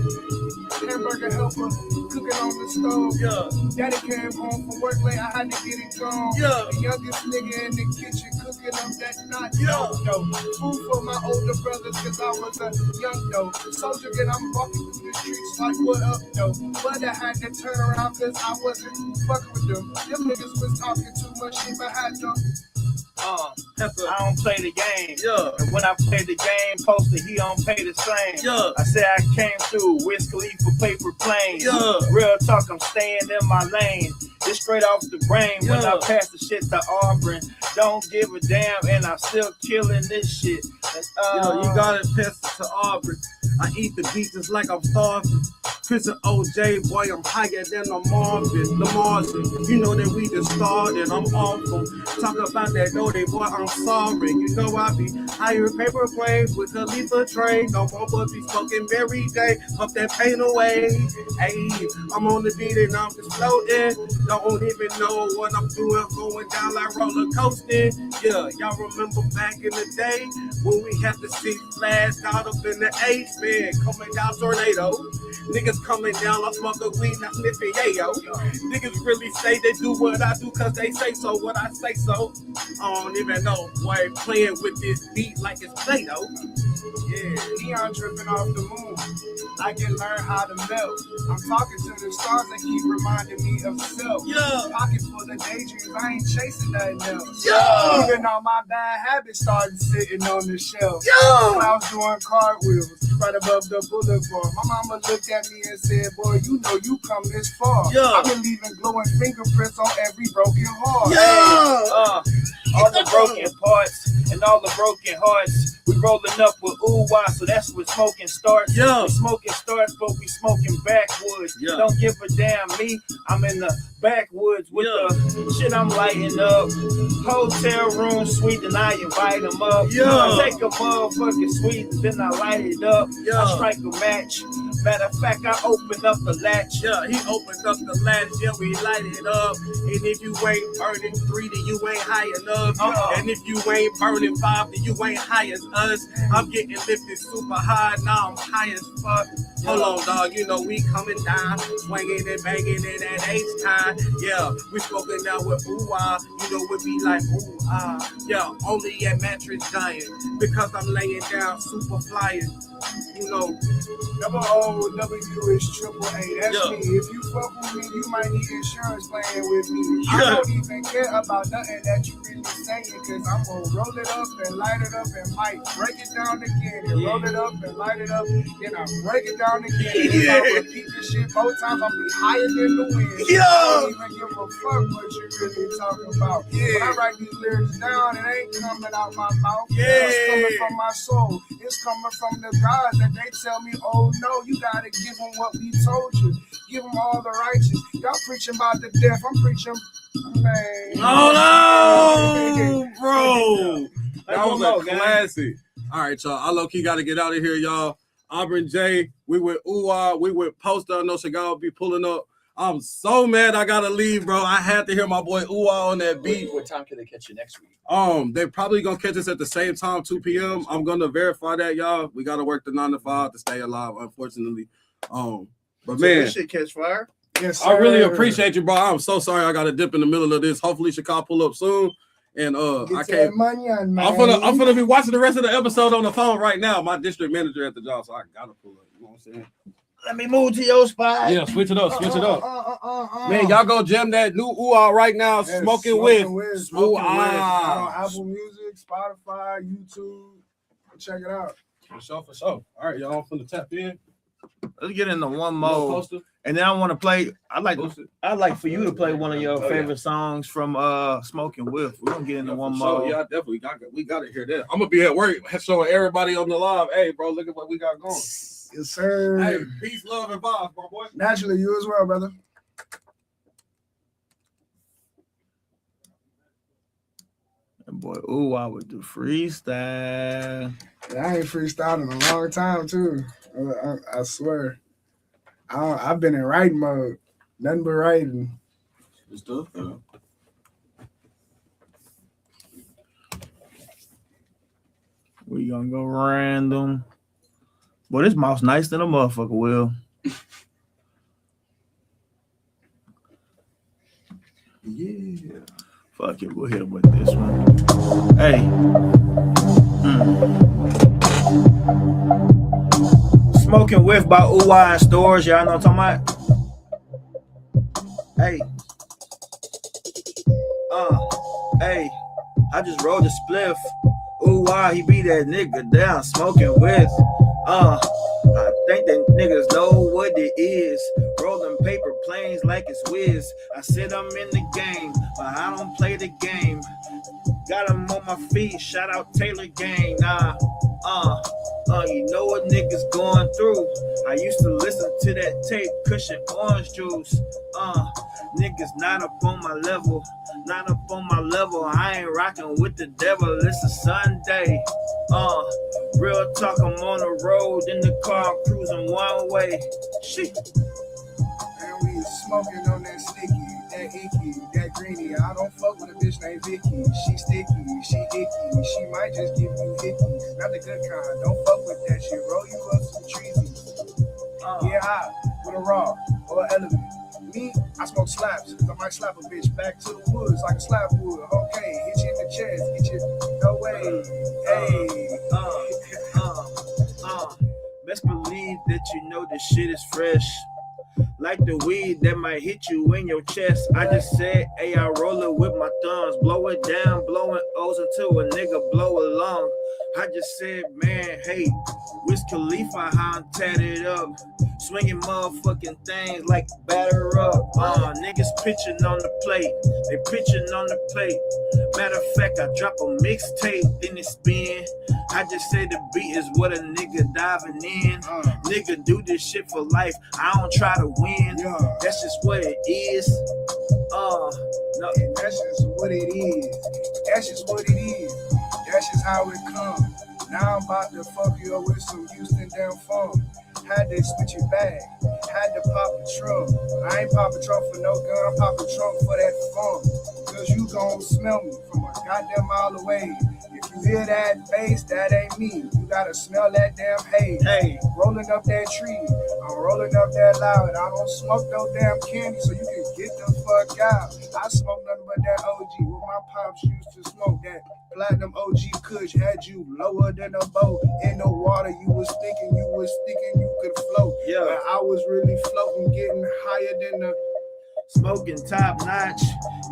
Hamburger helper cooking on the stove. Yeah. Daddy came home from work late. I had to get it gone. Yeah. The youngest nigga in the kitchen cooking up that not Yeah. dope. Food for my older brothers cause I was a young dope. Soldier and I'm walking through the streets like what up though. But I had to turn around cause I wasn't fucking with them. Them niggas was talking too much shit but had them. I don't play the game. Yeah. And when I play the game, poster, he don't pay the same. Yeah. I said I came through, Wiz Khalifa paper plane. Yeah. Real talk, I'm staying in my lane. It's straight off the brain when Yeah. I pass the shit to Auburn. Don't give a damn, and I'm still killing this shit. And, You got it pissed to Aubrey. I eat the beat just like I'm starving. Chris and OJ, boy, I'm higher than the Marvin, the Martian. You know that we just started, I'm awful. Talk about that no day, boy, I'm sorry. You know I be higher paper planes with Khalifa train. No more but be smoking every day. Pump that pain away. Hey, I'm on the beat and I'm just floating. Don't even know what I'm doing, going down like roller coasting. Yeah, y'all remember back in the day when we had to see flash out up in the H, man, coming down tornado. Niggas coming down, I smoke a weed, not sniffing yayo. Niggas really say they do what I do cause they say so, what I say so. I don't even know, boy, playing with this beat like it's Play-Doh. Yeah, neon dripping off the moon. I can learn how to melt. I'm talking to the stars that keep reminding me of self. Yeah. Pocket full of daydreams, I ain't chasing nothing else. Yeah. Even all my bad habits started sitting on the shelf. Yeah. Clouds doing cartwheels right above the boulevard. My mama looked at me and said, boy, you know you come this far. Yeah. I've been leaving glowing fingerprints on every broken heart. Yeah. All the broken parts and all the broken hearts. We rolling up with ooh wah, so that's where smoking starts. Yeah. We smoking starts, but we smoking backwoods. Yeah. Don't give a damn me. I'm in the backwoods with the shit I'm lighting up. Hotel room suite, and I invite them up. Yeah. I take a motherfucking suite, then I light it up. Yeah. I strike a match. Matter of fact, I open up the latch. Yeah, he opened up the latch, yeah, we light it up. And if you ain't burning 3, then you ain't high enough. And if you ain't burning 5, then you ain't high as us. I'm getting lifted super high, now I'm high as fuck. Hold on, dog, you know we coming down, swinging and banging in that H-time. Yeah, we smoking out with ooh-ah, you know we be like ooh-ah. Yeah, only at Mattress Giant, because I'm laying down super flying. You know, W is triple A. That's Yeah. me. If you fuck with me, you might need insurance playing with me. I Yeah. don't even care about nothing that you really saying, cause I'm gonna roll it up and light it up and might break it down again and roll it up and light it up, then I break it down again. And if I repeat this shit both times, I'll be higher than the wind. Yeah. I don't even give a fuck what you really talking about. Yeah. When I write these lyrics down, it ain't coming out my mouth. Yeah. It's coming from my soul. It's coming from the guys that they tell me, oh no, you gotta give them what we told you. Give them all the righteous. Y'all preaching about the death. I'm preaching, man. hold on, bro. That was Go, a gang. classic. All right, y'all. I low-key got to get out of here, y'all. Auburn J, we with ooh-ah, we with Poster. I know Chicago will be pulling up. I'm so mad I got to leave, bro. I had to hear my boy ooh-ah on that beat. What time can they catch you next week? They probably gonna catch us at the same time, 2 p.m. I'm gonna verify that, y'all. We gotta work the 9 to 5 to stay alive, unfortunately. But man, This shit catch fire. Yes, I really sir. appreciate you, bro. I'm so sorry I gotta dip in the middle of this. Hopefully Chicago pull up soon. And Get I that can't. money on, man. I'm gonna be watching the rest of the episode on the phone right now. My district manager at the job, so I gotta pull up. You know what I'm saying? Let me move to your spot. Yeah, switch it up, switch it up. Man, y'all go jam that new ooh-ah right now. Yes, Smoking with. Smoking with. Ooh-ah. On Apple Music, Spotify, YouTube. Check it out. For sure. All right, y'all. I'm finna tap in. Let's get into one No more. poster. And then I want to play. I'd like for you to play one of your Oh, yeah. favorite songs from Smoking With. We're gonna get into one For sure. more. Yeah, definitely. We got to hear that. I'm gonna be at work showing everybody on the live. Hey, bro, look at what we got going. Yes, sir. Hey, peace, love, and vibes, my boy. Naturally, you as well, brother. And boy, ooh, I would do freestyle. Yeah, I ain't freestyling in a long time too. I swear. I've been in writing mode. Nothing but writing. Good stuff. We gonna go random. Boy, this mouse nice than a motherfucker, Will. Yeah. Fuck it, we'll hit him with this one. Hey. Smoking With by Ooh-Ah Stores. Y'all know what I'm talking about? Hey. Hey. I just rolled a spliff. Ooh-Ah, he be that nigga down smoking with. I think that niggas know what it is. Rolling paper planes like it's whiz. I said I'm in the game, but I don't play the game. Got him on my feet, shout out Taylor Gang. You know what niggas going through. I used to listen to that tape, cushion orange juice. Niggas not up on my level, not up on my level. I ain't rocking with the devil, it's a Sunday. Real talk, I'm on the road, in the car, I'm cruising one way. Shit. And we smoking on that sticky, that icky, that greeny. I don't fuck with a bitch named Vicky. She sticky, she icky. She might just give you hickeys. Not the good kind. Don't fuck with that shit. Roll you up some treesies. Yeah, high with a raw or an element. Me, I smoke slaps, cause I might slap a bitch back to the woods like a slap would. Okay, hit you in the chest, get you no way. Hey. Best believe that you know this shit is fresh. Like the weed that might hit you in your chest. I just said, hey, I roll it with my thumbs. Blow it down, blowing O's until a nigga blow a lung. I just said, man, hey, Wiz Khalifa, how I'm tatted up. Swinging motherfucking things like batter up. Niggas pitching on the plate. They pitching on the plate. Matter of fact, I drop a mixtape, then it spin. I just say the beat is what a nigga diving in. Nigga do this shit for life. I don't try to win. That's just what it is. No. And that's just what it is. That's just what it is. That's just how it comes. Now I'm about to fuck you up with some Houston down funk. Had to switch it back. Had to pop a trunk. I ain't popping trunk for no gun. I'm popping trunk for that funk. Cause you gon' smell me from a goddamn mile away. If you hear that bass, that ain't me. You gotta smell that damn haze. Hey, rolling up that tree. I'm rolling up that loud. I don't smoke no damn candy, so you can get the fuck out. I smoke nothing but that OG. What my pops used to smoke. That platinum OG Kush had you lower than a boat. In the water, you was thinking you could float. Yeah. But I was really floating, getting higher than the smoking top notch.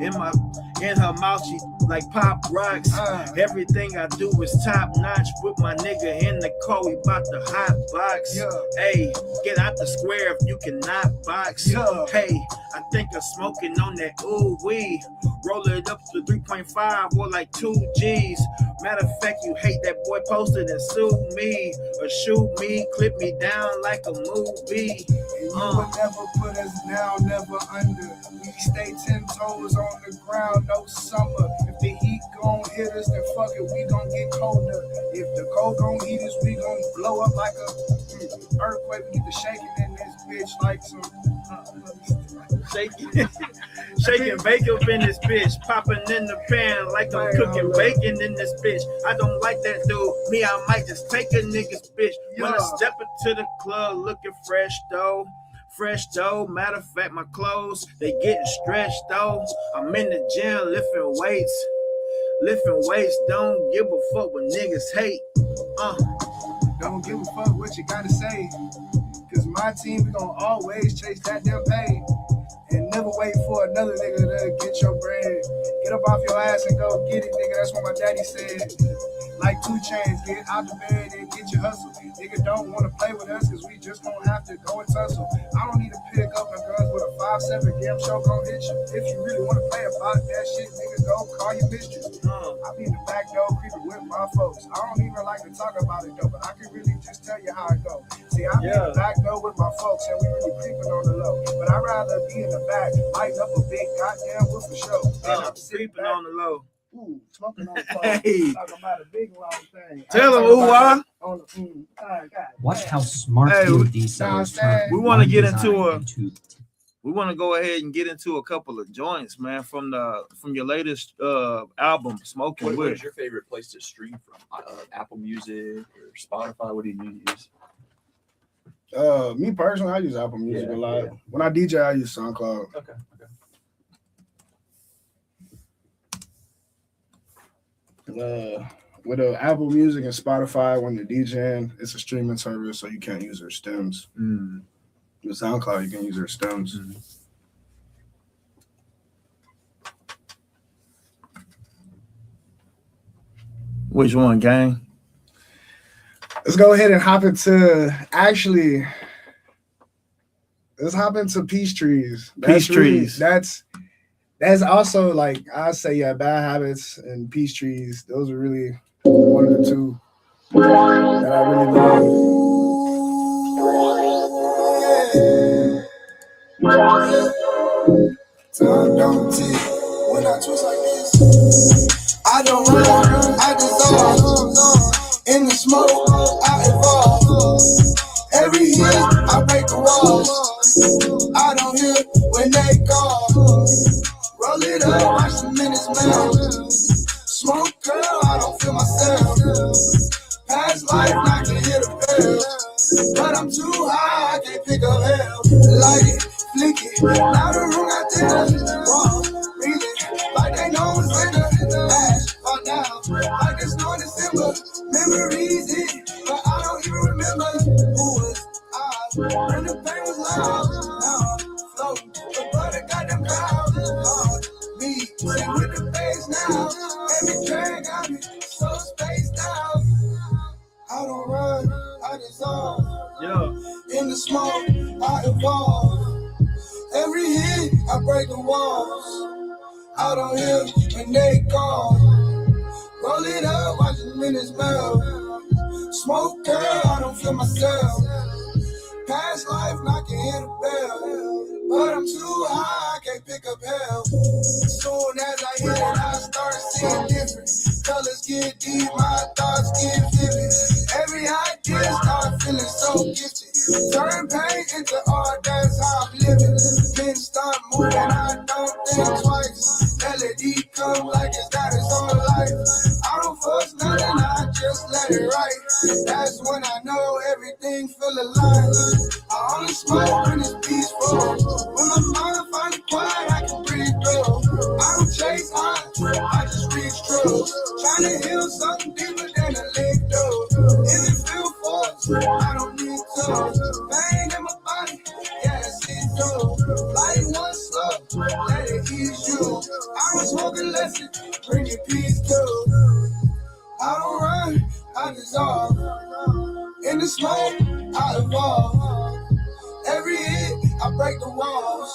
In her mouth, she like pop rocks. Everything I do is top notch. With my nigga in the car, we bout the hot box. Hey, get out the square if you cannot box. Hey, I think I'm smoking on that ooh wee. Roll it up to 3.5 or like 2 G's. Matter of fact, you hate that boy posted and sue me or shoot me, clip me down like a movie. And you would never put us down, never under. We stay 10 toes on the ground, no summer. If the heat gon' hit us, then fuck it, we gon' get colder. If the cold gon' heat us, we gon' blow up like a earthquake. We get the shaking in this bitch like some shaking bacon in this bitch, popping in the pan like I'm cooking bacon in this bitch. I don't like that dude. Me, I might just take a nigga's bitch. When I step into the club looking fresh though. Fresh though, matter of fact, my clothes, they getting stretched though. I'm in the gym lifting weights, don't give a fuck what niggas hate. Don't give a fuck what you gotta say. Cause my team, we gon' always chase that damn pay. And never wait for another nigga to get your bread. Get up off your ass and go get it, nigga, that's what my daddy said. Like 2 Chainz, get out the bed and get your hustle. Niggas don't wanna play with us cause we just gon' have to go and tussle. I don't need to pick up no guns with a 5.7, damn show gon' hit you. If you really wanna play about that shit, nigga, go call your mistress. I be in the back door creeping with my folks. I don't even like to talk about it though, but I can really just tell you how it go. See, I be in the back door with my folks and we really creeping on the low. But I'd rather be in the back, lighting up a big goddamn wood for show. And I'm Sleeping on the low. Ooh, smoking on the phone. Hey. Talking about a big long thing. Tell him who I. Watch how smart Hey, DoD sellers turn. we wanna one get design into We want to go ahead and get into a couple of joints, man, from your latest album, Smoking What With. is your favorite place to stream from? Apple Music or Spotify? What do you use? Me personally, I use Apple Music a lot. Yeah. When I DJ, I use SoundCloud. Okay. With Apple Music and Spotify, when you're DJing, it's a streaming service, so you can't use their stems. With SoundCloud, you can use their stems. Which one, gang? Let's go ahead and hop into let's hop into Peace Trees. That's also like I say, yeah, Bad Habits and Peace Trees. Those are really one of the two that I really love. Time don't tick when I twist like this. I don't run, I dissolve. In the smoke, I evolve. Every hit, I break the walls. I don't hear when they call. Roll it up, watch the minutes melt. Smoke, girl, I don't feel myself. Past life, not to hit a bell. But I'm too high, I can't pick up hell. Light it, flick it, now the room got thinner. Whoa, breathe it, like they know it's winter. Ash, fall down, like it's no December. Memories hit, but I don't even remember. Ooh, smoke, I evolve. Every hit, I break the walls. Out on here when they call. Roll it up, watch the minutes melt. Smoke, girl, I don't feel myself. Past life, knocking hit a bell. But I'm too high, I can't pick up hell. Soon as I hit it, I start seeing different. Colors get deep, my thoughts get vivid. Every idea start feeling so gifted. Turn pain into art, that's how I'm living. Then start moving, I don't think twice. Melody come like it's got its own life. I don't fuss nothing, I just let it write. That's when I know everything feel alive. I only smoke when it's peaceful. When my mind finally quiet, I can breathe through. I don't chase highs, I just reach true. Trying to heal something deeper than a leg do. If it feel forced, I don't need to. Pain in my body, yeah, that's it too. Light one slow, let it ease you. I don't smoke a lesson, bring your peace too. I don't run, I dissolve. In the smoke, I evolve. Every hit, I break the walls.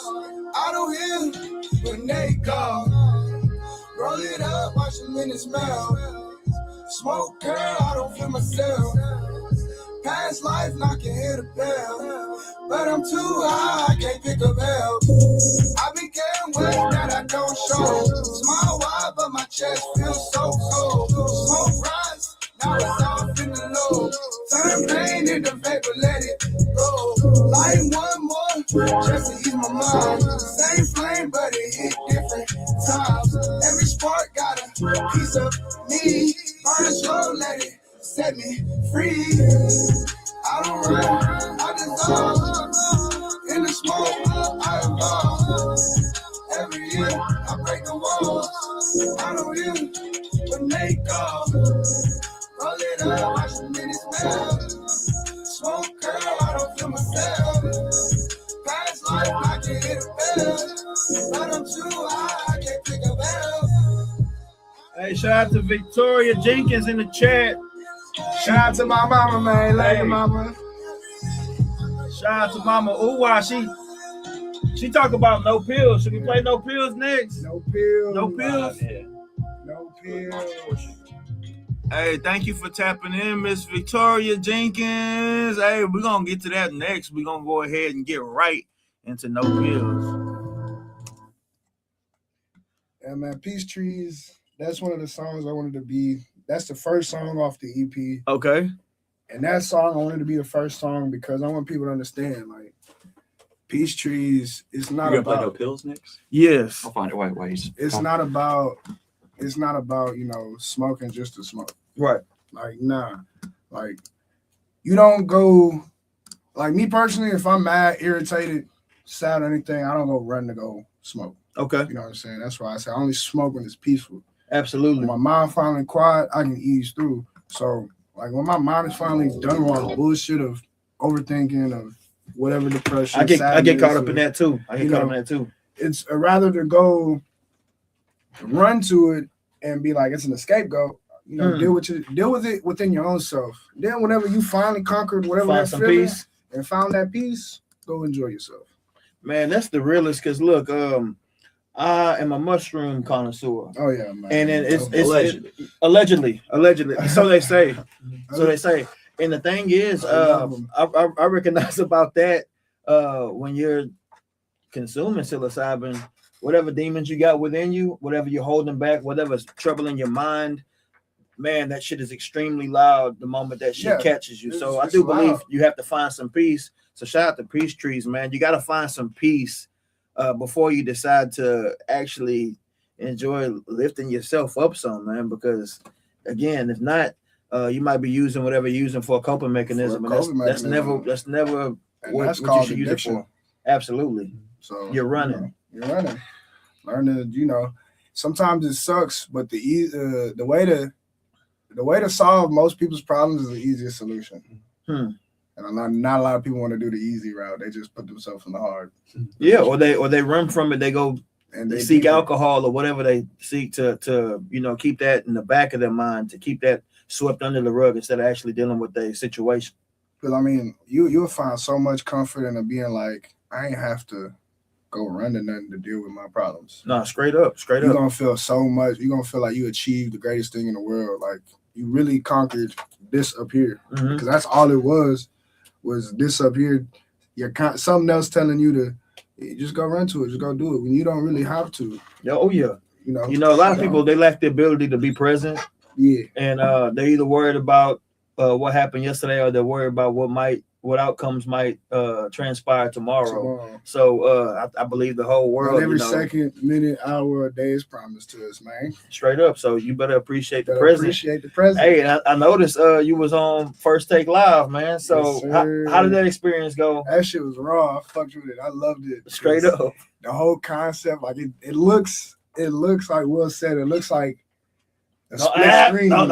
I don't hear when they call. Roll it up, watch the minutes melt. Smoke, girl, I don't feel myself. Past life, knocking hit a bell. But I'm too high, I can't pick up help. I be carrying weight that I don't show. Smile wide, but my chest feels so cold. Smoke rise, now it's off in the low. Turn pain into vapor, let it go. Light one more, just to ease my mind. Same flame, but it hit different times. Every spark got a piece of me. Burn slow, let it set me free. I don't run, I dissolve. In the smoke, I evolve. Every year, I break the walls. I don't hear when they call. Roll it up, watch the minutes melt. Smoke, girl, I don't feel myself. Past life, I can hit a bell. But I'm too high, I can't pick a bell. Hey, shout out to Victoria Jenkins in the chat. Shout out to my mama, man. Love you, mama. Shout out to Mama Uwa. She talk about no pills. Should we play no pills next? No pills. No pills. No pills. Hey, thank you for tapping in, Miss Victoria Jenkins. Hey, we're gonna get to that next. We're gonna go ahead and get right into no pills. Yeah, man, Peace Trees. That's one of the songs I wanted to be. That's the first song off the EP. Okay. And that song, I wanted to be the first song because I want people to understand, like, Peace Trees is not You gonna play no about pills next? Yes. I'll find it. Wait, he's it's not about smoking just to smoke. Right. Like, nah. Like, you don't go, like, me personally, if I'm mad, irritated, sad or anything, I don't go run to go smoke. Okay. You know what I'm saying? That's why I say I only smoke when it's peaceful. Absolutely. When my mind finally quiet, I can ease through. So, like, when my mind is finally done with all the bullshit of overthinking, of whatever depression, I get caught up or, in that too. I get caught up in that too. It's rather to go run to it and be like, it's an scapegoat. You know, deal with it within your own self. Then whenever you finally conquered whatever Find that some feeling peace. and found that peace, go enjoy yourself. Man, that's the realest. Cause look, I am a mushroom connoisseur. Oh yeah, man. And then it's Allegedly. allegedly. So they say. And the thing is, I recognize about that when you're consuming psilocybin, whatever demons you got within you, whatever you're holding back, whatever's troubling your mind, man, that shit is extremely loud the moment that shit catches you. So I do believe you have to find some peace. So shout out to Peace Trees, man. You got to find some peace before you decide to actually enjoy lifting yourself up some, man, because again, if not, you might be using whatever you're using for a coping mechanism, and that's never what you should use it for. Absolutely. So you're running. Learn to, sometimes it sucks, but the way to solve most people's problems is the easiest solution. And not a lot of people want to do the easy route. They just put themselves in the hard. Yeah, or they run from it. They go and they seek alcohol or whatever they seek to keep that in the back of their mind, to keep that swept under the rug instead of actually dealing with their situation. Because I mean, you'll find so much comfort in being like, I ain't have to go run to nothing to deal with my problems. No, straight up. You're gonna feel so much. You're gonna feel like you achieved the greatest thing in the world. Like you really conquered this up here. Because that's all it was this up here. Something else telling you to just go run to it, just go do it when you don't really have to. Oh yeah. You know, a lot of people, they lack the ability to be present. Yeah. And they're either worried about what happened yesterday, or they're worried about what outcomes might transpire tomorrow. So I believe the whole world, and every second, minute, hour, day is promised to us, man. Straight up. So you better appreciate the present. Appreciate the present. Hey, and I noticed you was on First Take Live, man. So Yes, how did that experience go? That shit was raw. I fucked with it. I loved it. Straight up. The whole concept, like it looks like Will said. It looks like a split screen. Don't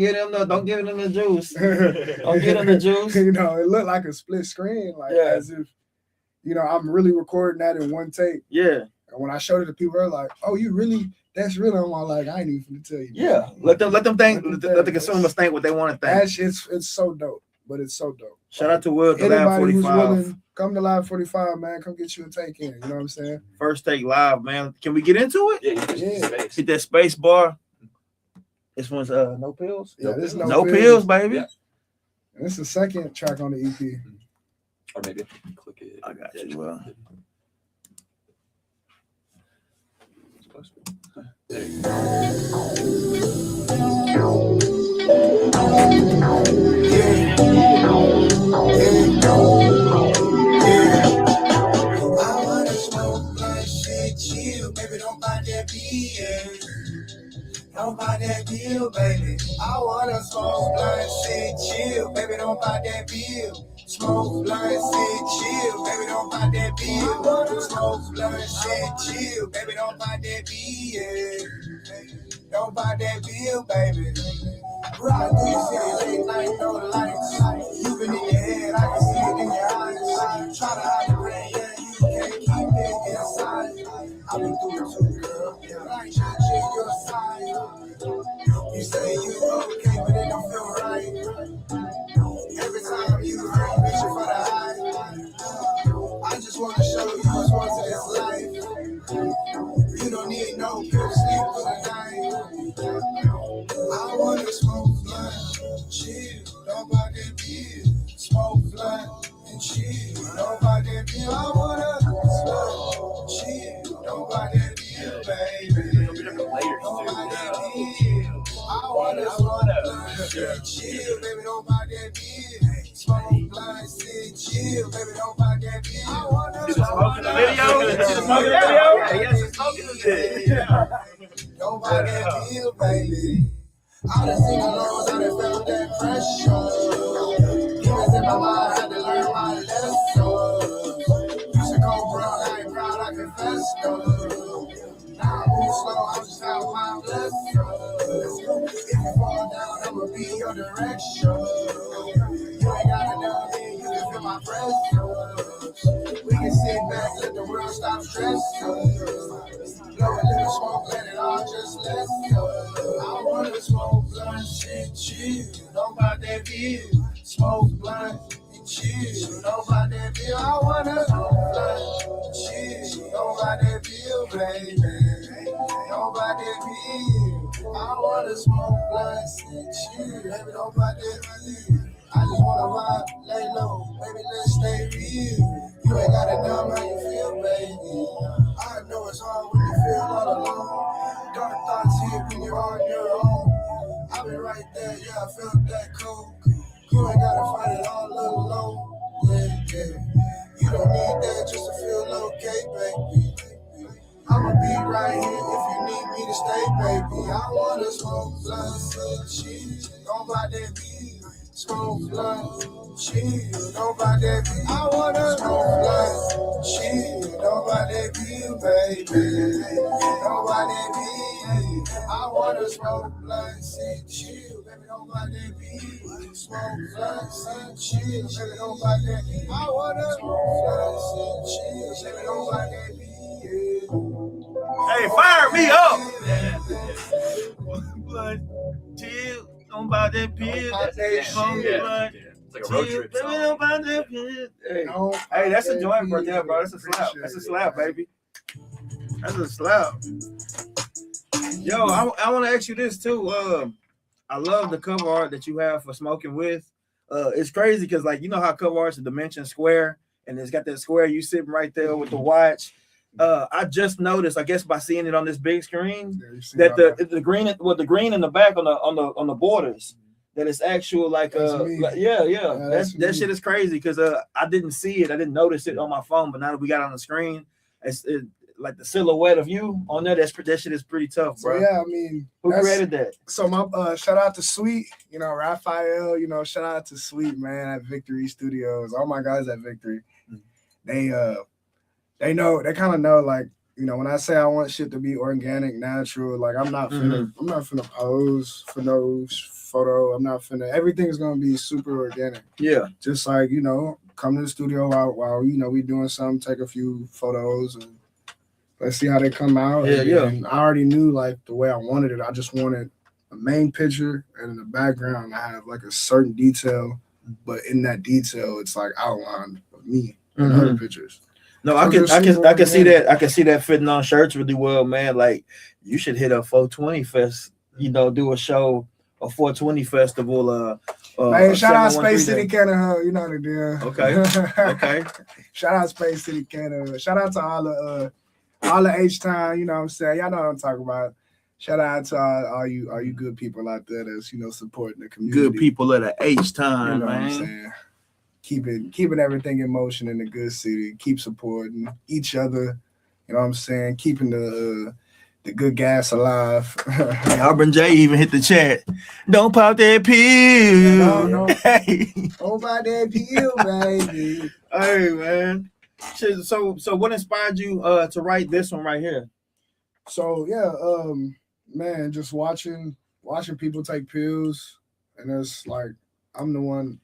give them the juice. Don't give them the juice. You know, it looked like a split screen, like as if, you know, I'm really recording that in one take. Yeah. And when I showed it to people, they're like, "Oh, you really? That's really?" I'm like, I ain't even gonna tell you. Yeah. Let them think. Let the consumers think what they want to think. It's so dope, but it's so dope. Shout out to Will to Lab 45. Come to Live 45, man. Come get you a take in. You know what I'm saying? First Take Live, man. Can we get into it? Yeah. Hit that space bar. This one's no pills. Yeah, this no pills, baby. Yeah. And this is the second track on the EP. Or maybe if you click it. I got you. Well. There you I wanna smoke blunt, shit, chill, baby, don't buy that beer. Don't buy that bill, baby. I wanna smoke blunt, sit chill, baby, don't buy that bill. Smoke blunt, sit chill, baby, don't buy that bill. Smoke blunt, sit chill, baby, don't buy that bill. Don't buy that bill, baby. Ride through the city late night, no lights. You been in your head, I can see it in your eyes. Try to hide the rain, yeah, you can't keep it inside. I've been through it too, girl. I ain't trying to change your side. You say you okay, but it don't feel right. Every time you hurt, you reaching for the high. I just wanna show you what's more to this life. You don't need no pill to sleep for the night. I wanna smoke blunt, chill, don't buy that beer. Smoke blunt and chill, don't buy that beer. I wanna smoke, chill, don't buy that beer, baby. Don't buy that beer. I wanna smoke blunt, sit chill, baby, don't buy that beer. Smoke blunt, sit chill, baby, don't buy that beer. I wanna smoke the video. Yes, smoking the video. Don't buy that beer, baby. I done seen the lows, I done felt that pressure. Demons in my mind, had to learn my lesson. Used to go brown, I ain't proud, I confess, though. Now I move slow, I just have my blessing. If you fall down, I'ma be your direction. You ain't gotta know me, you can feel my presence. We can sit back, let the world stop stressing. Blow a little smoke, let it all just let go. I wanna smoke blunt, shit, chill. Don't buy that beer. Smoke blunt and chill. Don't buy that beer. I wanna smoke blunt, chill. Don't buy that beer, baby. Don't buy that beer. I wanna smoke blunt and chill. Baby, don't buy that beer. I just wanna vibe, lay low, baby, let's stay real. You ain't gotta know how you feel, baby. I know it's hard when you feel all alone. Dark thoughts hit when you're on your own. I've been right there, yeah, I felt that cold. You ain't gotta fight it all alone. Yeah. You don't need that just to feel okay, baby. I'ma be right here if you need me to stay, baby. I wanna smoke blunt, and cheese. Don't buy that beer. Smoke blunt, chill. Don't buy that beer. I wanna smoke blunt, chill. Don't buy that beer, baby. Don't buy that beer. I wanna smoke blunt, and chill. Baby, don't buy that beer. Smoke blunt, and chill. Baby, don't buy that beer. I wanna smoke blunt, and chill. Baby, don't buy that beer. Hey, fire me up. Blood, chill. Don't buy that pill. Yeah. like a road trip song. Hey, No, hey, that's a joint right there, bro. appreciate That's a slap. it, That's a slap, man. baby. That's a slap. Yo, I want to ask you this too. I love the cover art that you have for Smoking With. It's crazy because, like, you know how cover art's a dimension square, and it's got that square you sitting right there with the watch. I just noticed, I guess, by seeing it on this big screen, Yeah, you see that my- the green, well, the green in the back on the borders, that it's actual like That's me. yeah, that's that me. shit is crazy because I didn't see it, I didn't notice it on my phone, but now that we got it on the screen, it's like the silhouette of you on there. That shit is pretty tough, So bro. yeah, I mean, Who that's- created that? So my shout out to Sweet, you know, Raphael, you know, shout out to Sweet, man, at Victory Studios. All my guys at Victory, they know, they kind of know, like, you know, when I say I want shit to be organic, natural, like I'm not finna pose for no photo. I'm not finna, everything's gonna be super organic. Yeah, Just like, you know, come to the studio while you know we doing something, take a few photos and let's see how they come out. Yeah. And I already knew like the way I wanted it. I just wanted a main picture, and in the background I have like a certain detail, but in that detail it's like outline of me and other pictures. No, So I just can super see organic. that. I can see that fitting on shirts really well, man. Like, you should hit a 420 fest. You know, do a show, a 420 festival. Man, shout out 713 Space day. City Canada, you know the deal. Okay. Shout out Space City Canada. Shout out to all the H-Town, you know what I'm saying? Y'all know what I'm talking about. Shout out to all you good people out there that's, you know, supporting the community. Good people at the H You time, know what I'm man. saying? Keeping everything in motion in the good city. Keep supporting each other. You know what I'm saying? Keeping the good gas alive. Hey, Auburn J even hit the chat. Don't pop that pill. No. Hey, Over that pill, baby. hey, man. Shit, so what inspired you to write this one right here? So yeah, man, just watching people take pills, and it's like I'm the one.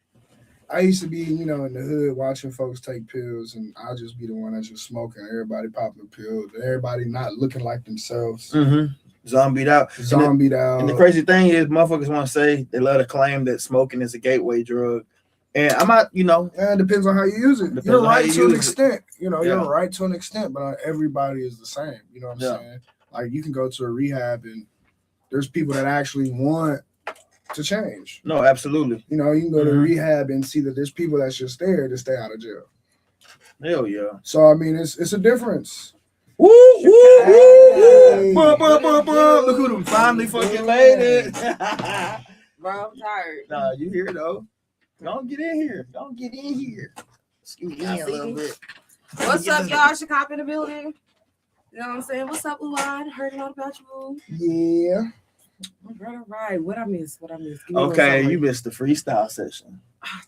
I used to be, you know, in the hood watching folks take pills, and I'll just be the one that's just smoking. Everybody popping a pill, everybody not looking like themselves, Zombied out. zombied out. And the crazy thing is, motherfuckers want to say, they love to claim that smoking is a gateway drug. And I'm not, you know. Yeah, it depends on how you use it. Depends You're on how right you to an use it. extent. You know, Yeah. you're right to an extent, but not everybody is the same. You know what I'm Yeah. saying? Like, you can go to a rehab and there's people that actually want to change. No, absolutely. You know, you can go to Mhm. rehab and see that there's people that's just there to stay out of jail. Hell yeah. So I mean, it's a difference. Woo, woo, woo, Hey. woo. Look who done finally fucking made it. Bro, I'm tired. Nah, you here though. Don't get in here. Don't get in here. Scoot in a little bit. What's up, y'all? Shakop in the building. You know what I'm saying? What's up, Uwan? Heard a lot about you. Yeah. All right. What I miss? Give me a little Okay, summary. you missed the freestyle session. Ah,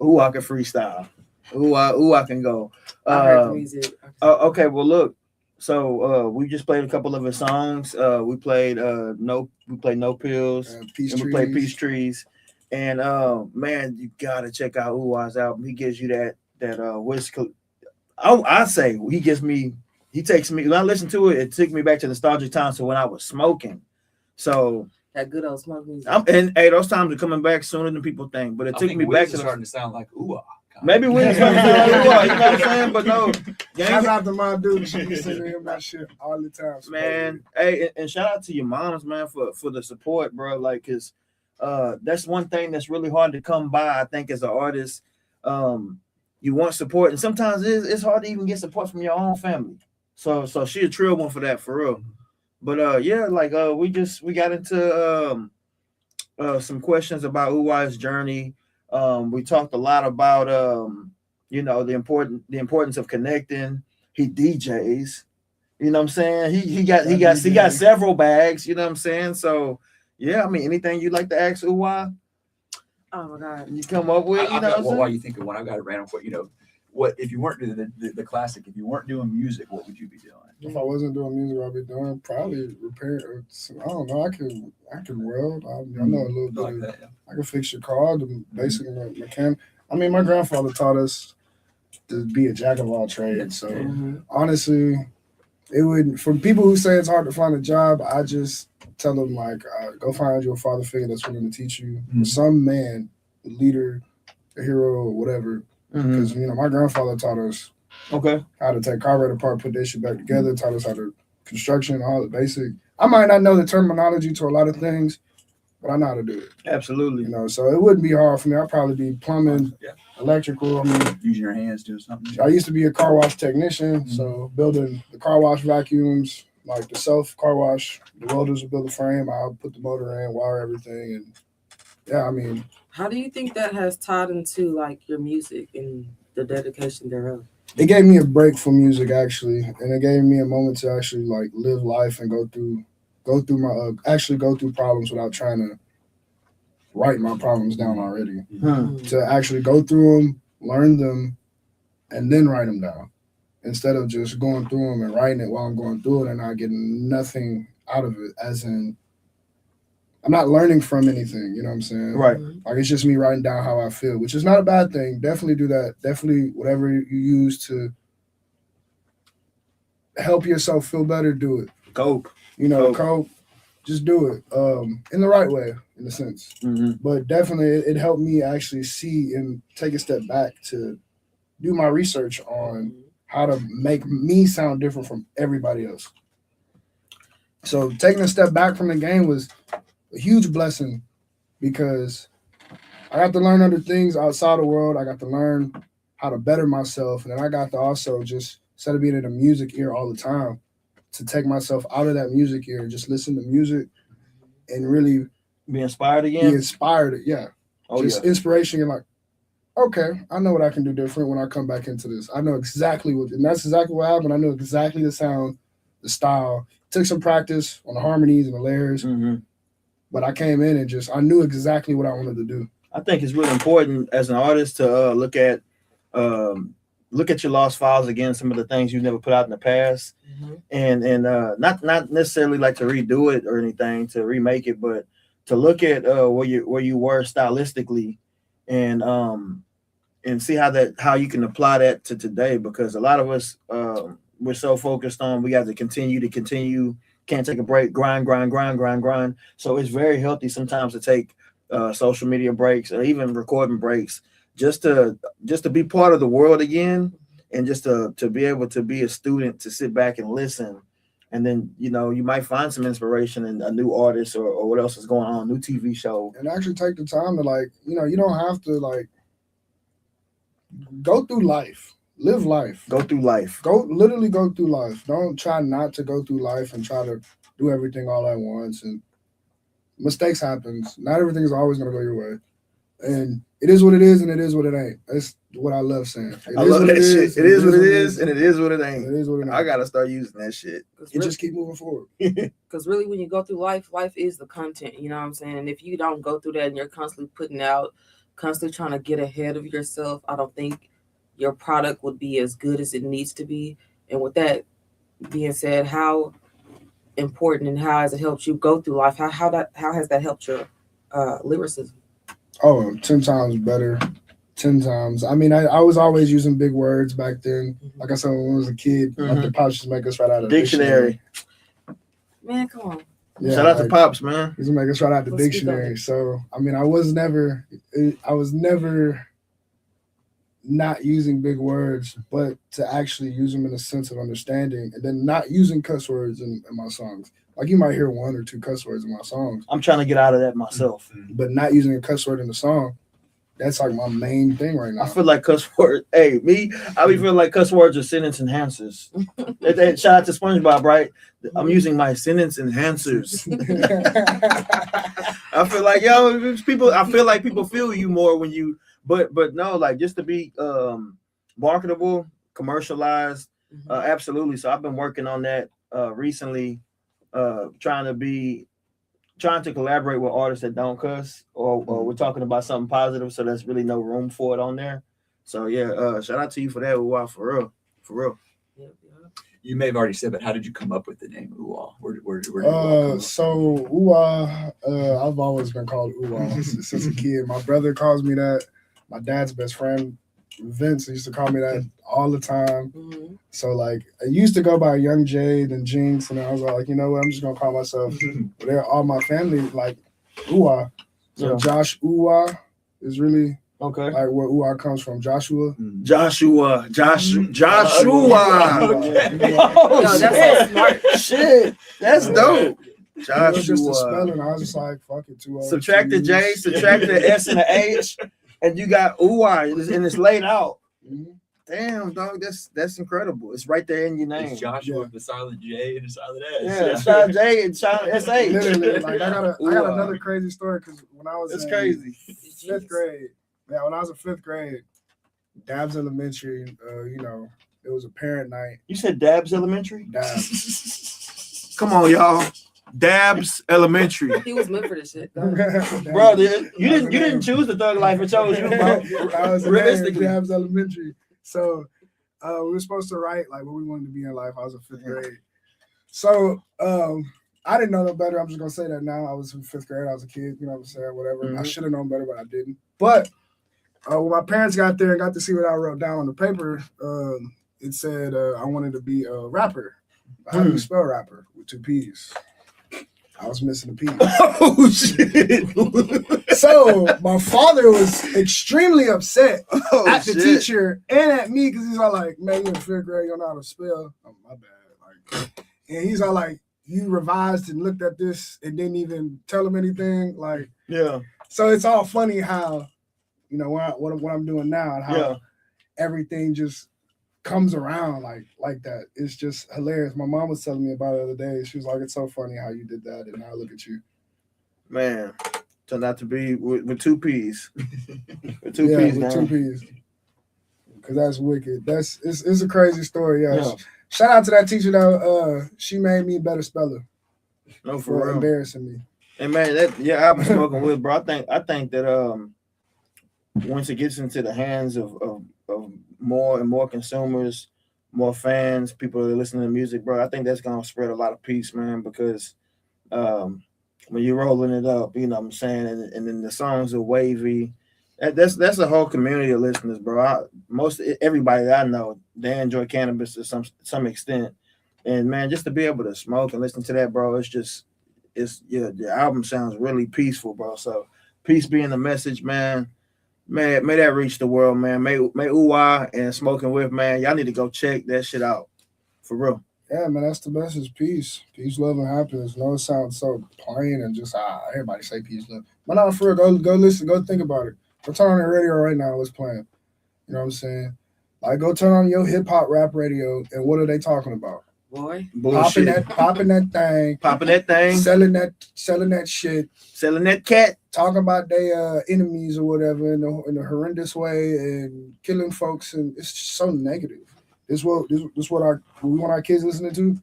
Ooh, I can freestyle. Ooh, I can go. I heard the music. Okay, well look. So we just played a couple of his songs. We played No Pills. Peace And we played trees. Peace Trees. And man, you gotta check out Uwa's album. He gives you that whiskey. I say he takes me, when I listen to it, it took me back to nostalgic times to when I was smoking. So That good old smoke music. and hey, those times are coming back sooner than people think. But it I took think me Wiz back is to starting to sound like ooh. maybe we was gonna sound like Uwa, you know what I'm saying? But no, Shout gang, out to my dude. She be sending him that shit all the time. man. Hey, and shout out to your moms, man, for the support, bro. Like, cause that's one thing that's really hard to come by. I think as an artist, you want support, and sometimes it's hard to even get support from your own family. So she a Trill one for that, for real. But yeah, like we got into some questions about Uwai's journey. We talked a lot about you know, the importance of connecting. He DJs, you know what I'm saying? He got several bags, you know what I'm saying? So yeah, I mean, anything you'd like to ask Uwai, Oh my God. you come up with, you know what I'm Well, saying? while you think of one, I've got a random question. You know, what if you weren't doing the classic? If you weren't doing music, what would you be doing? If I wasn't doing music, I'd be doing probably repair. I don't know. I can weld. I know a little bit. Like Of, that, yeah. I can fix your car. Basically, mechanic. I mean, my grandfather taught us to be a jack of all trades. So honestly, it would, for people who say it's hard to find a job, I just tell them like, go find you a father figure that's willing to teach you. Mhm. Some man, leader, a hero or whatever. Mhm. Because my grandfather taught us Okay. how to take carburetor apart, put that shit back together, taught us how to construction, all the basic. I might not know the terminology to a lot of things, but I know how to do it. Absolutely. So it wouldn't be hard for me. I'd probably be plumbing, Yeah. electrical. I mean, Using your hands, doing something. I used to be a car wash technician, so building the car wash vacuums, like the self car wash, the welders would build the frame, I'll put the motor in, wire everything, and yeah, I mean, How do you think that has tied into like your music and the dedication thereof? it gave me a break from music actually, and it gave me a moment to actually like live life and go through problems without trying to write my problems down already. To actually go through them, learn them, and then write them down, instead of just going through them and writing it while I'm going through it and not getting nothing out of it. As in, I'm not learning from anything. You know what I'm saying? Right. Like it's just me writing down how I feel, which is not a bad thing. Definitely do that. Definitely whatever you use to help yourself feel better, do it. Cope. Cope. Just do it in the right way, in a sense. Mm-hmm. But definitely, it helped me actually see and take a step back to do my research on how to make me sound different from everybody else. So taking a step back from the game was a huge blessing, because I got to learn other things outside the world. I got to learn how to better myself. And then I got to also just, instead of being in a music ear all the time, to take myself out of that music ear and just listen to music and really Be inspired again? be inspired. Yeah. Oh, just yeah. inspiration and like, okay, I know what I can do different when I come back into this. I know exactly and that's exactly what happened. I know exactly the sound, the style. Took some practice on the harmonies and the layers, Mm-hmm. but I came in and I knew exactly what I wanted to do. I think it's really important as an artist to look at your lost files again, some of the things you never put out in the past, and not necessarily like to redo it or anything, to remake it, but to look at where you were stylistically, and see how you can apply that to today, because a lot of us we're so focused on we got to continue, can't take a break, grind. So it's very healthy sometimes to take social media breaks or even recording breaks, just to be part of the world again, and just to be able to be a student, to sit back and listen, and then you might find some inspiration in a new artist or what else is going on, new TV show, and actually take the time to you don't have to go through life. Live life. Go through life. Literally go through life. Don't try not to go through life and try to do everything all at once. And mistakes happens. Not everything is always going to go your way. And it is what it is, and it is what it ain't. That's what I love saying. I love that shit. It is what it is, and it is what it ain't. It is what it ain't. I got to start using that shit. You just keep moving forward. Because really, when you go through life is the content. You know what I'm saying? And if you don't go through that and you're constantly putting out, constantly trying to get ahead of yourself, I don't think your product would be as good as it needs to be. And with that being said, how important and how has it helped you go through life? How has that helped your lyricism? Oh, 10 times better. 10 times. I mean, I was always using big words back then. Like I said, when I was a kid, like the pops just make us write out a dictionary. Man, come on. Yeah, shout out to Pops, man. He's make us write out the dictionary. So, I mean, I was never not using big words, but to actually use them in a sense of understanding, and then not using cuss words in my songs. Like you might hear 1 or 2 cuss words in my songs. I'm trying to get out of that myself. But not using a cuss word in the song, that's like my main thing right now. I feel like cuss words. Hey, I be feeling like cuss words are sentence enhancers. Shout out to SpongeBob, right? I'm using my sentence enhancers. I feel like I feel like people feel you more when you. But no, like just to be marketable, commercialized, absolutely. So I've been working on that recently, trying to collaborate with artists that don't cuss, or we're talking about something positive, so there's really no room for it on there. So yeah, shout out to you for that. Wow, for real. Yeah. You may have already said, but how did you come up with the name Ooh-Ah? Where did Ooh-Ah so Ooh-Ah, I've always been called Ooh-Ah since a kid. My brother calls me that. My dad's best friend, Vince, used to call me that all the time. So like I used to go by Young Jade and Jinx, and I was like, you know what, I'm just gonna call myself. They're all my family like Ooh-Ah. So Josh Ooh-Ah is really Okay. like where Uwa comes from, Joshua. Joshua. Okay. Oh, Yo, that's so shit. smart. Shit. That's dope. It was just a Joshua. spelling. I was just like, fuck it, 2 O's, Subtract the 2 J, U's. subtract the S and the H, and you got Uwa, and it's laid out. Mhm. Damn, dog, that's incredible. It's right there in your name. It's Joshua Yeah. with the silent J and the silent S. Yeah, Sean J and Sean S.H. Literally, like I got Wow. another crazy story because when I was That's in crazy. fifth grade, yeah, when I was in 5th grade, Dabs Elementary, you know, it was a parent night. You said Dabs Elementary? Dabs. Come on, y'all. Dabs Elementary. He was meant for this shit. Bro, you didn't choose the thug life, it chose you, bro. That was the name, Realistically. Dabs Elementary. So we were supposed to write like what we wanted to be in life. I was in 5th grade. So I didn't know no better. I'm just gonna say that now. I was in 5th grade, I was a kid, you know what I'm saying, whatever. I Mhm. should have known better, but I didn't. But when my parents got there and got to see what I wrote down on the paper, it said I wanted to be a rapper. How do you spell rapper? With 2 P's. I was missing a P. Oh shit. So my father was extremely upset Oh, at the shit. teacher and at me because he's all like, "Man, you're in 5th grade, you don't know how to spell." Oh, my bad. Like, and he's all like, "You revised and looked at this and didn't even tell him anything." Like, Yeah. so it's all funny how, you know, what I'm doing now and how Yeah. everything just comes around like that. It's just hilarious. My mom was telling me about it the other day. She was like, "It's so funny how you did that, and now look at you." Man. Turned out to be with 2 P's. With 2 Yeah, P's, with man. 2 P's. Because that's wicked. It's a crazy story. Yeah. Yeah. Shout out to that teacher though. She made me a better speller No, for for real. embarrassing me. And man, that your album Smoking With, bro. I think that once it gets into the hands of more and more consumers, more fans, people that are listening to music, bro, I think that's gonna spread a lot of peace, man, because when you're rolling it up, you know what I'm saying, and then the songs are wavy. That's a whole community of listeners, bro. Everybody that I know, they enjoy cannabis to some extent. And man, just to be able to smoke and listen to that, bro, the album sounds really peaceful, bro. So peace being the message, man. May that reach the world, man. May Uwa and Smoking With, man. Y'all need to go check that shit out. For real. Yeah, man, that's the message. Peace, love, and happiness. No, it sounds so plain and just everybody say peace, love. But no, for real, go listen, go think about it. Go turn on the radio right now. What's playing? You know what I'm saying? Like, go turn on your hip hop rap radio, and what are they talking about? Boy. Bullshit. Popping that thing, Popping that thing. selling that shit, Selling that cat. talking about their enemies or whatever in a horrendous way and killing folks, and it's just so negative. This what we want our kids listening to.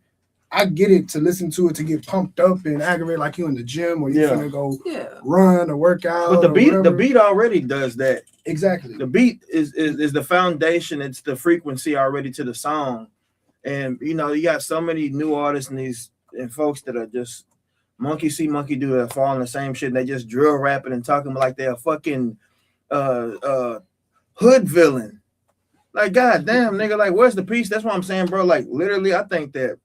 I get it, to listen to it to get pumped up and aggravate like you in the gym or you Yeah. finna go Yeah. run or work out. But the or beat whatever. already does that. Exactly. The beat is the foundation. It's the frequency already to the song. And you know, you got so many new artists and folks that are just monkey see, monkey do, that fall in the same shit. And they just drill rapping and talking like they're a fucking hood villain. Like, god damn, nigga, like, where's the peace? That's what I'm saying, bro. Like, literally, I think that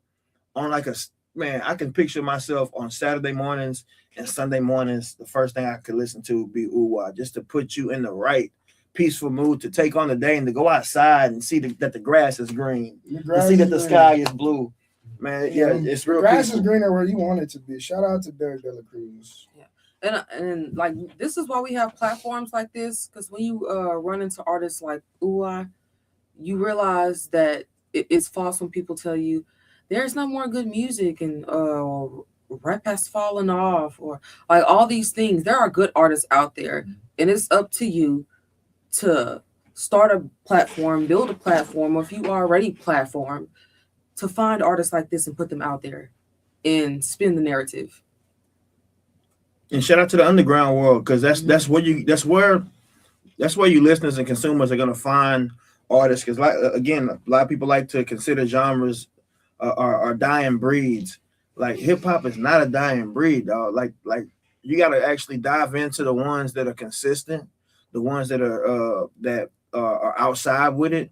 on like I can picture myself on Saturday mornings and Sunday mornings, the first thing I could listen to would be Uwa, just to put you in the right peaceful mood to take on the day and to go outside and see that the grass is green, to see that the sky is blue. Man, yeah, it's real. The grass peaceful. is greener where you want it to be. Shout out to Derek De La Cruz. And like, this is why we have platforms like this, because when you run into artists like Uwa, you realize that it's false when people tell you there's no more good music and rap has fallen off, or like all these things. There are good artists out there, and it's up to you to start a platform, build a platform, or if you already platformed, to find artists like this and put them out there and spin the narrative. And shout out to the underground world, because that's where you listeners and consumers are gonna find artists. Because like, again, a lot of people like to consider genres are dying breeds. Like, hip hop is not a dying breed, dog. Like you got to actually dive into the ones that are consistent, the ones that are outside with it,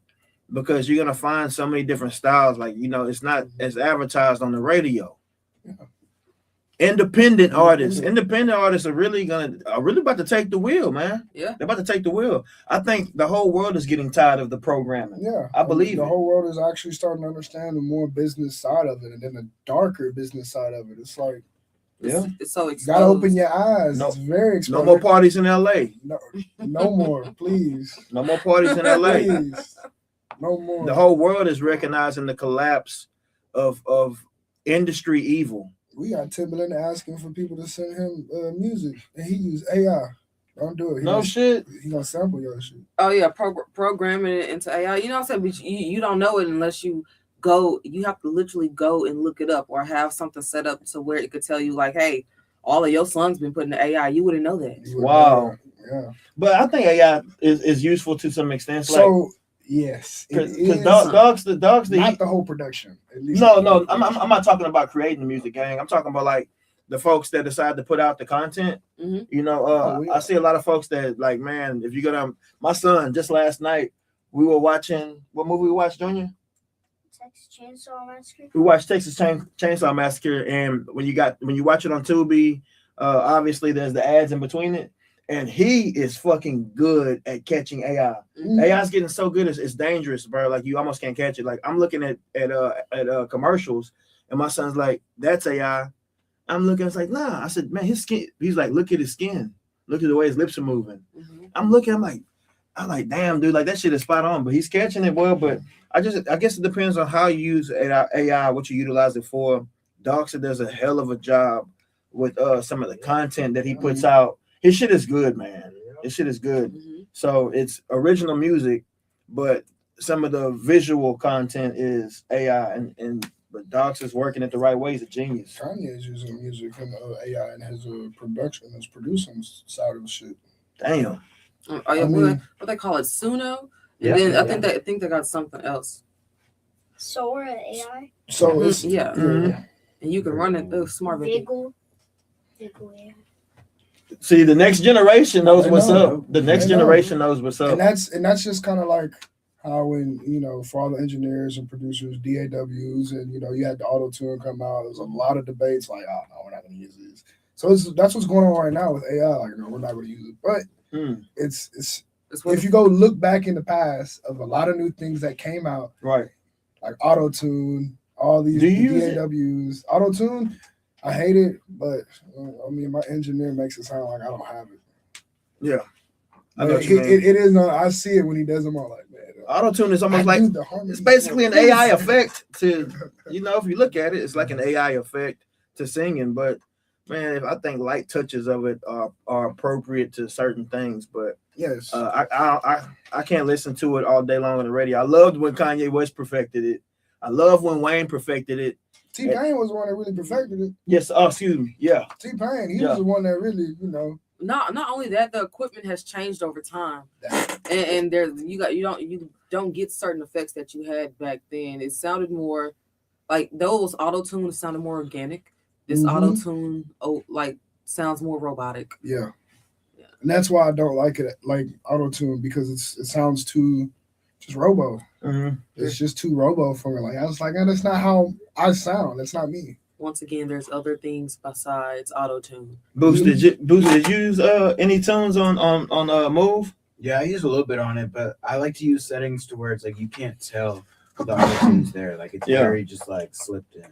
because you're gonna find so many different styles. Like, you know, it's not as advertised on the radio. independent artists are really about to take the wheel, man. Yeah. They're about to take the wheel. I think the whole world is getting tired of the programming. Yeah, I believe the it. whole world is actually starting to understand the more business side of it, and then the darker business side of it. It's like, Yeah. It's so you exposed. gotta open your eyes. No- It's very exposed. No more parties in LA. No more, please. No more parties in LA. Please. No more. The whole world is recognizing the collapse of industry evil. We got Timberland asking for people to send him music, and he used AI. Don't do it. No shit. He gonna sample your shit. Oh yeah, programming it into AI. You know what I'm saying? But you don't know it unless you go. You have to literally go and look it up, or have something set up to where it could tell you like, hey, all of your songs been put into AI. You wouldn't know that. You would Wow. know that. Yeah. But I think AI is useful to some extent. So yes, it Because is dogs, not the whole production. At least no, I'm not talking about creating the music, gang. I'm talking about like the folks that decide to put out the content. Mhm. You know, Oh, yeah. I see a lot of folks that like, man, if you go down, my son just last night we were watching what movie we watched, Junior? Texas Chainsaw Massacre. We watched Texas Chainsaw Massacre, and when you watch it on Tubi, obviously there's the ads in between it, and he is fucking good at catching AI. Mhm. AI's getting so good, it's dangerous, bro. Like you almost can't catch it. Like I'm looking at commercials, and my son's like, "That's AI." I'm looking, it's like, nah. I said, man, his skin. He's like, look at his skin. Look at the way his lips are moving. Mhm. I'm looking. I'm like, damn, dude, like that shit is spot on. But he's catching it well. But I guess it depends on how you use AI, what you utilize it for. Doxa does a hell of a job with some of the content that he puts out. His shit is good, man. His shit is good. Mhm. So it's original music, but some of the visual content is AI, but Dox is working it the right way. He's a genius. Kanye is using music and AI in his production, his producing side of the shit. Damn. Oh yeah, I mean- what they call it, Suno. And Yeah. then I think they got something else. Sora AI. So it's Yeah. Mhm. And you can run it through smart video. Viggle AI. See, the next generation knows They what's know. up. The next They know. generation knows what's up. and that's just kind of like how when for all the engineers and producers, DAWs, and you had the auto tune come out. There was a lot of debates like, oh no, we're not going to use these. So that's what's going on right now with AI. Like, no, we're not going to use it. But it's It's what if you go look back in the past of a lot of new things that came out, Right. like auto tune, all these Do you use it? DAWs, auto tune. I hate it, but I mean, my engineer makes it sound like I don't have it. Yeah. I know But what you mean. it is not. I see it when he does them all. Like, man, Auto-tune is almost I like do the harmony it's basically an for AI this. effect to if you look at it, it's like an AI effect to singing. But man, I think light touches of it are appropriate to certain things. But Yes. I can't listen to it all day long on the radio. I loved when Kanye West perfected it. I love when Wayne perfected it. T-Pain was the one that really perfected it. Yes, excuse me. Yeah. T-Pain, he Yeah. was the one that really, not only that, the equipment has changed over time, and there's you don't get certain effects that you had back then. It sounded more like those auto tunes sounded more organic. This Mhm. auto tune sounds more robotic. yeah. And that's why I don't like it, like auto-tune, because it sounds too just robo. Mhm. It's just too robo for me. Like I was like, that's not how I sound. That's not me. Once again, there's other things besides auto tune. Boost, did you use any tunes on Move? Yeah, I use a little bit on it, but I like to use settings to where it's like you can't tell the auto-tune's there. Like it's very just like slipped in.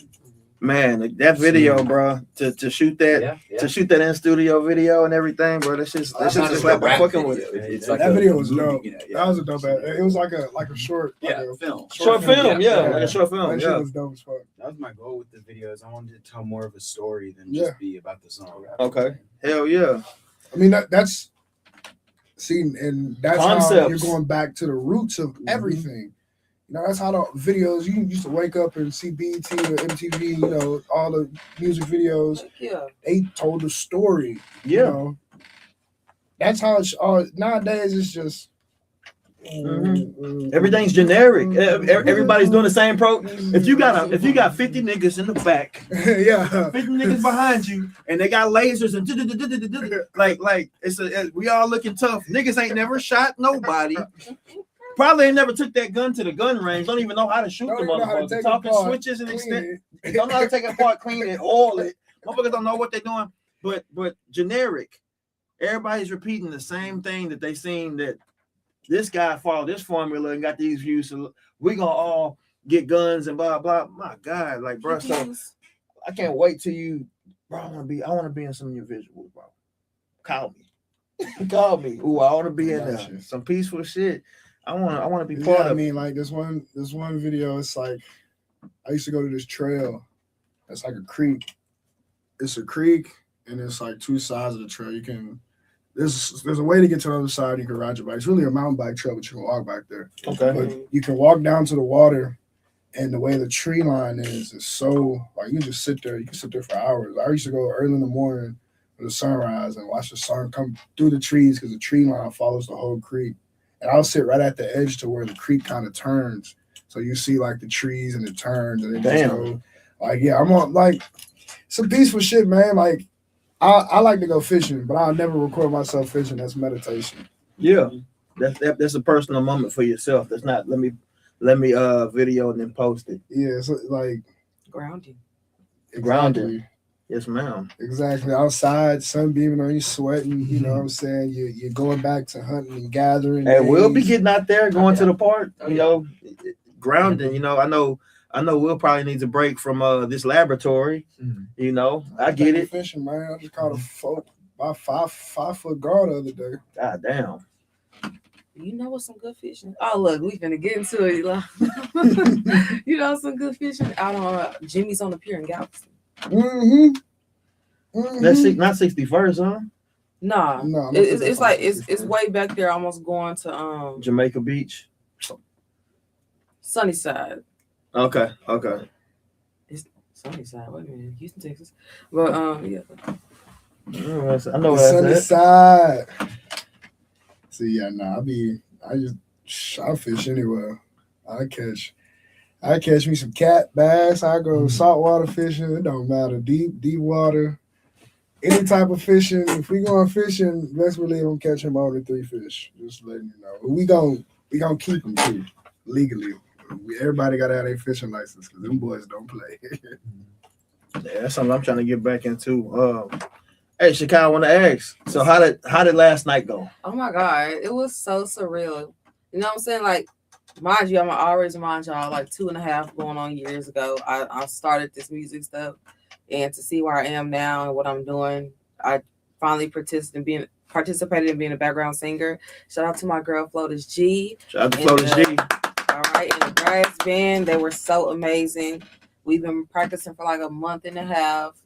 Man, like that video, bro, to shoot that to shoot that in studio video and everything, bro. That's just like rap fucking with video. it. It's That like a video was movie, dope. Yeah, That was a dope. It was like a short. yeah, like a film. Short film, yeah, like a short film, That shit yeah. was dope as fuck. That was my goal with the videos. I wanted to tell more of a story than Yeah. just be about the song. Okay, hell yeah. I mean, that's and that's how Concepts. you're going back to the roots of everything. That's how the videos you used to wake up and see BET or MTV. All the music videos. Yeah. They told the story. Yeah. That's how it's all nowadays. It's just Everything's generic. Everybody's doing the same If you got 50 niggas in the back, yeah, 50 niggas behind you, and they got lasers and like we all looking tough. Niggas ain't never shot nobody. Probably ain't never took that gun to the gun range. Don't even know how to shoot the motherfucker. Talking switches and extent. Don't know how to take it apart, clean it, oil it, Motherfuckers don't know what they're doing, but generic. Everybody's repeating the same thing that they seen that this guy followed this formula and got these views. So we gonna all get guns and blah blah. My God, like bro, so I can't wait till you, bro. I want to be in some of your visuals, bro. Call me, call me. Ooh, I want to be in some peaceful shit. I want to be part of. I mean, like this one video. It's like I used to go to this trail. It's like a creek. It's a creek, and it's like two sides of the trail. You can there's a way to get to the other side. You can ride your bike. It's really a mountain bike trail, but you can walk back there. Okay. But you can walk down to the water, and the way the tree line is so like you just sit there. You can sit there for hours. I used to go early in the morning with the sunrise and watch the sun come through the trees because the tree line follows the whole creek. And I'll sit right at the edge to where the creek kind of turns. So you see like the trees and it turns and it just go like, yeah, I'm on like some peaceful shit, man. Like I like to go fishing, but I'll never record myself fishing. That's meditation. Yeah. That's a personal moment for yourself. That's not let me video and then post it. Yeah, so like grounding. Grounding. Yes, ma'am. Exactly. Outside, sun beaming on you, sweating. You know what I'm saying? You're going back to hunting and gathering. And we'll be getting out there, going to the park. You know, grounding. You know, I know. We'll probably need a break from this laboratory. You know, I get it. Fishing, man. I just caught a 5 foot gar the other day. God damn. You know what's some good fishing? Oh, look, we finna get into it. You know some good fishing out on Jimmy's on the Pier in Galveston. That's not 61st, huh? Nah, No, it's like it's way back there, almost going to Jamaica Beach, Sunnyside. Okay. It's Sunnyside. Wait a minute, Houston, Texas. But yeah. I know where that's Sunnyside. See, yeah, nah, I fish anywhere. I catch me some cat, bass. I go saltwater fishing. It don't matter. Deep water. Any type of fishing. If we going fishing, best believe I'm catching more than 3 fish. Just letting you know. We gonna keep them too, legally. Everybody gotta have their fishing license because them boys don't play. Yeah, that's something I'm trying to get back into. Hey, Shakai, I want to ask. So how did last night go? Oh my God, it was so surreal. You know what I'm saying? Like, mind you, I'm always remind y'all, like 2.5 going on years ago, I started this music stuff, and to see where I am now and what I'm doing, I finally participated in being a background singer. Shout out to my girl Flotus G. Shout out to Flotus G. All right, and the brass band, they were so amazing. We've been practicing for like a month and a half.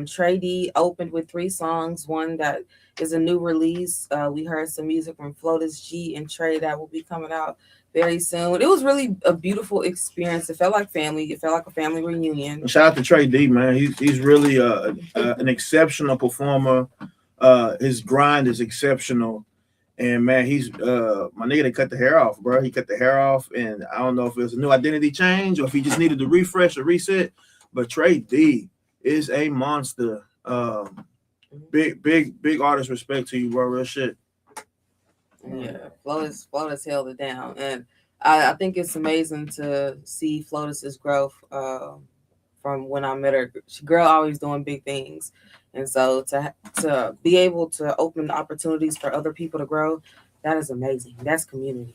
Trey D opened with 3 songs. One that is a new release. We heard some music from Flotus G and Trey that will be coming out very soon. It was really a beautiful experience. It felt like family. It felt like a family reunion. Shout out to Trey D, man. He's really an exceptional performer. His grind is exceptional. And man, he's my nigga that cut the hair off, bro. He cut the hair off, and I don't know if it was a new identity change or if he just needed to refresh or reset. But Trey D is a monster. Big artist respect to you, bro. Real shit. Yeah, Flotus held it down, and I think it's amazing to see Flotus's growth from when I met her. Girl always doing big things, and so to be able to open opportunities for other people to grow, that is amazing. That's community.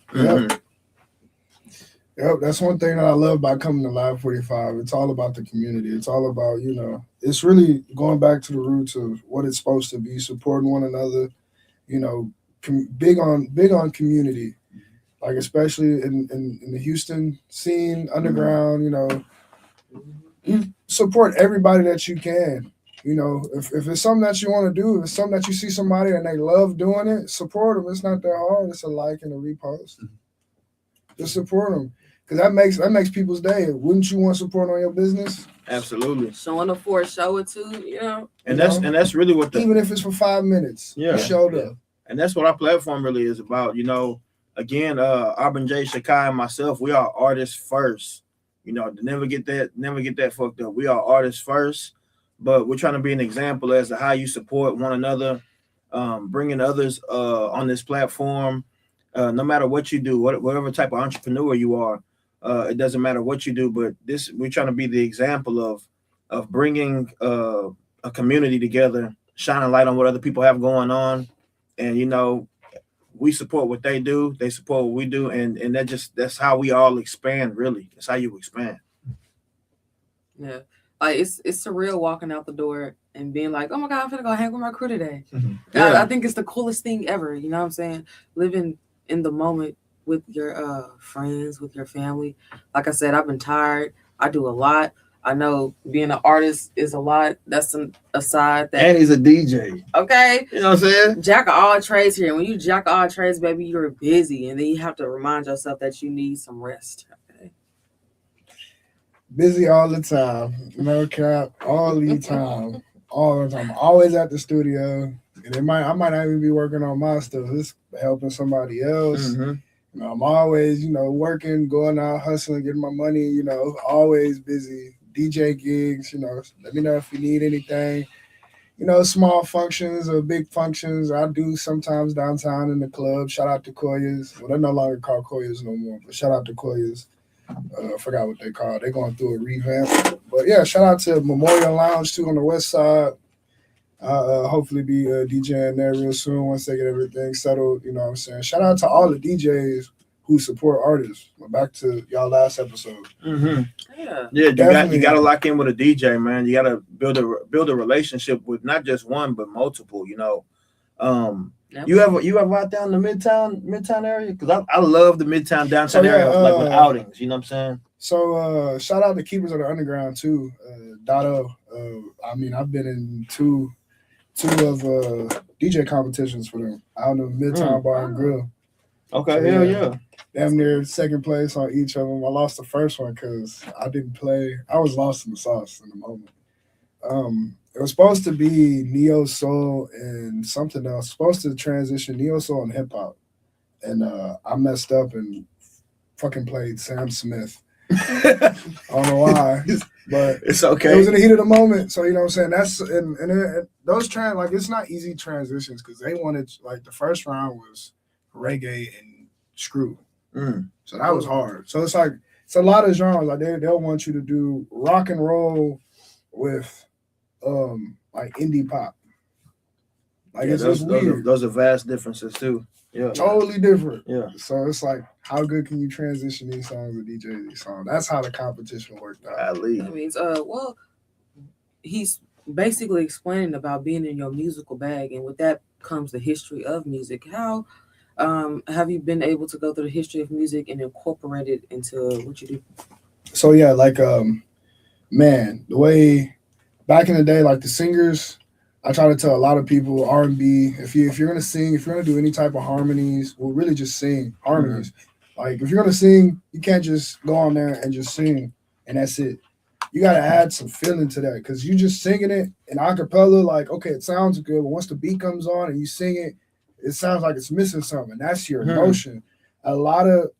Yep, that's one thing that I love about coming to Live 45. It's all about the community. It's all about, it's really going back to the roots of what it's supposed to be, supporting one another, big on community, like especially in the Houston scene, underground, you support everybody that you can. If it's something that you want to do, if it's something that you see somebody and they love doing it, support them. It's not that hard. It's a like and a repost. Just support them. Because that makes people's day. Wouldn't you want support on your business? Absolutely. Showing up for a show or two, And that's really what even if it's for 5 minutes, you showed up. And that's what our platform really is about. Again, Auburn J, Shakai, and myself, we are artists first. Never get that fucked up. We are artists first, but we're trying to be an example as to how you support one another, bringing others on this platform. No matter what you do, whatever type of entrepreneur you are. It doesn't matter what you do, but we're trying to be the example of bringing a community together, shining light on what other people have going on, and we support what they do, they support what we do, and that's how we all expand. Really, that's how you expand. Yeah. Like it's surreal walking out the door and being like, oh my God, I'm gonna go hang with my crew today. Yeah. I think it's the coolest thing ever. You know what I'm saying? Living in the moment with your friends, with your family. Like I said, I've been tired. I do a lot. I know being an artist is a lot. That's a side that. And he's a DJ. Okay. You know what I'm saying? Jack of all trades here. When you jack of all trades, baby, you're busy, and then you have to remind yourself that you need some rest. Okay. Busy all the time, no cap, all the time, all the time. Always at the studio, and I might not even be working on my stuff. It's helping somebody else. Mm-hmm. I'm always, working, going out, hustling, getting my money. Always busy. DJ gigs. Let me know if you need anything. Small functions or big functions. I do sometimes downtown in the club. Shout out to Koya's. Well, they're no longer called Koya's no more, but shout out to Koya's. I forgot what they call it. They're going through a revamp. But yeah, shout out to Memorial Lounge too on the west side. Hopefully be DJing there real soon once they get everything settled. You know what I'm saying? Shout out to all the DJs who support artists. Back to y'all last episode. Mm-hmm. Yeah. Yeah, you got to lock in with a DJ, man. You got to build a relationship with not just one but multiple. You ever out down the Midtown area? Because I love the Midtown downtown area, like with outings. You know what I'm saying? So shout out to Keepers of the Underground too, Dotto. I've been in two of DJ competitions for them out in the Midtown Bar and Grill. Okay, So, hell yeah. Damn near second place on each of them. I lost the first one because I didn't play. I was lost in the sauce in the moment. It was supposed to be neo soul and something else. Supposed to transition neo soul and hip hop, and I messed up and fucking played Sam Smith. I don't know why, but it's okay. It was in the heat of the moment, so you know what I'm saying. That's and those it's not easy transitions because they wanted the first round was reggae and screw, so that was hard. So it's a lot of genres. They'll want you to do rock and roll with indie pop. It's just weird. Those are vast differences too. Yeah, totally different. Yeah. So it's how good can you transition these songs or DJ these songs? That's how the competition worked out. At least. That means, he's basically explaining about being in your musical bag, and with that comes the history of music. How have you been able to go through the history of music and incorporate it into what you do? So yeah, the way back in the day, the singers. I try to tell a lot of people R&B, if you're gonna sing, if you're gonna do any type of harmonies, we'll really just sing harmonies. If you're gonna sing, you can't just go on there and just sing and that's it. You gotta add some feeling to that because you just singing it in acapella, okay, it sounds good, but once the beat comes on and you sing it, it sounds like it's missing something. That's your emotion. A lot of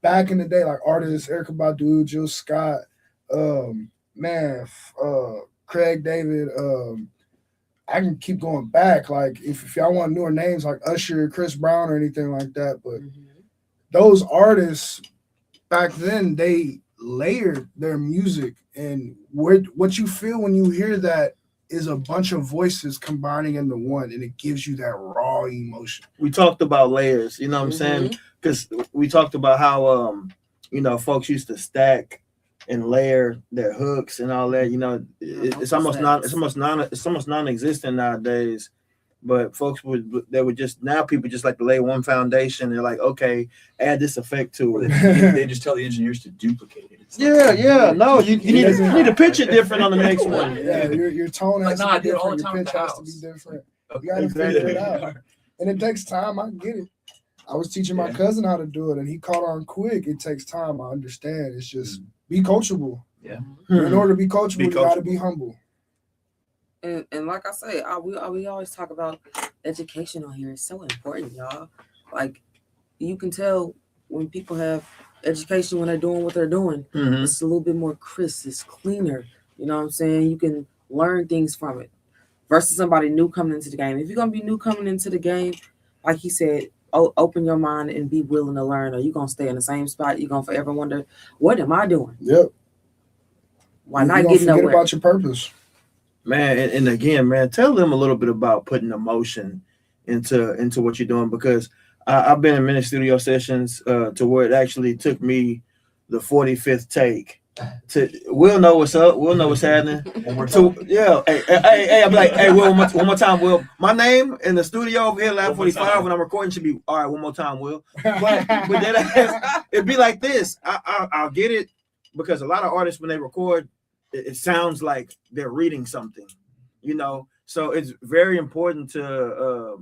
back in the day, artists, Erykah Badu, Jill Scott, Craig David, I can keep going back. If y'all want newer names like Usher, Chris Brown, or anything like that, but those artists back then they layered their music, and what you feel when you hear that is a bunch of voices combining into one, and it gives you that raw emotion. We talked about layers, you know what I'm saying? Because we talked about how folks used to stack and layer their hooks and all that. It's almost non-existent nowadays. But folks people just like to lay one foundation. They're like, okay, add this effect to it. They just tell the engineers to duplicate it. No, you need to pitch it different on the next one. Yeah, your tone has to be all different. the time Your pitch at the has to house. be different. You got to figure it out, and it takes time. I get it. I was teaching my cousin how to do it, and he caught on quick. It takes time. I understand. It's just be coachable. Yeah. In order to be coachable, you got to be humble. And like I say, we always talk about education on here. It's so important, y'all. You can tell when people have education when they're doing what they're doing. It's a little bit more crisp. It's cleaner. You know what I'm saying? You can learn things from it versus somebody new coming into the game. If you're going to be new coming into the game, like he said, open your mind and be willing to learn, or you're going to stay in the same spot. You're going to forever wonder, what am I doing? Yep. why You not don't get forget nowhere? about your purpose. Man, and again, man, tell them a little bit about putting emotion into what you're doing, because I've been in many studio sessions to where it actually took me the 45th take to we'll know what's up, we'll know what's happening. One more time. Yeah, hey, I'm like, hey, Will, one more time, Will. My name in the studio over here, Lab One more 45, time. when I'm recording, should be all right. One more time, Will. But then it'd be like this. I'll get it, because a lot of artists, when they record, it sounds like they're reading something, you know. So it's very important to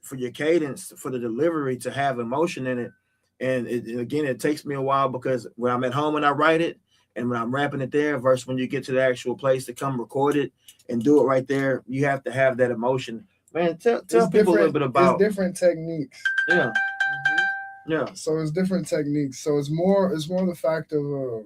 for your cadence, for the delivery, to have emotion in it. And again, it takes me a while, because when I'm at home and I write it, and when I'm rapping it there, versus when you get to the actual place to come record it and do it right there, you have to have that emotion. Man, tell people a little bit about. It's different techniques. Yeah. Yeah. So it's different techniques. So it's more the fact of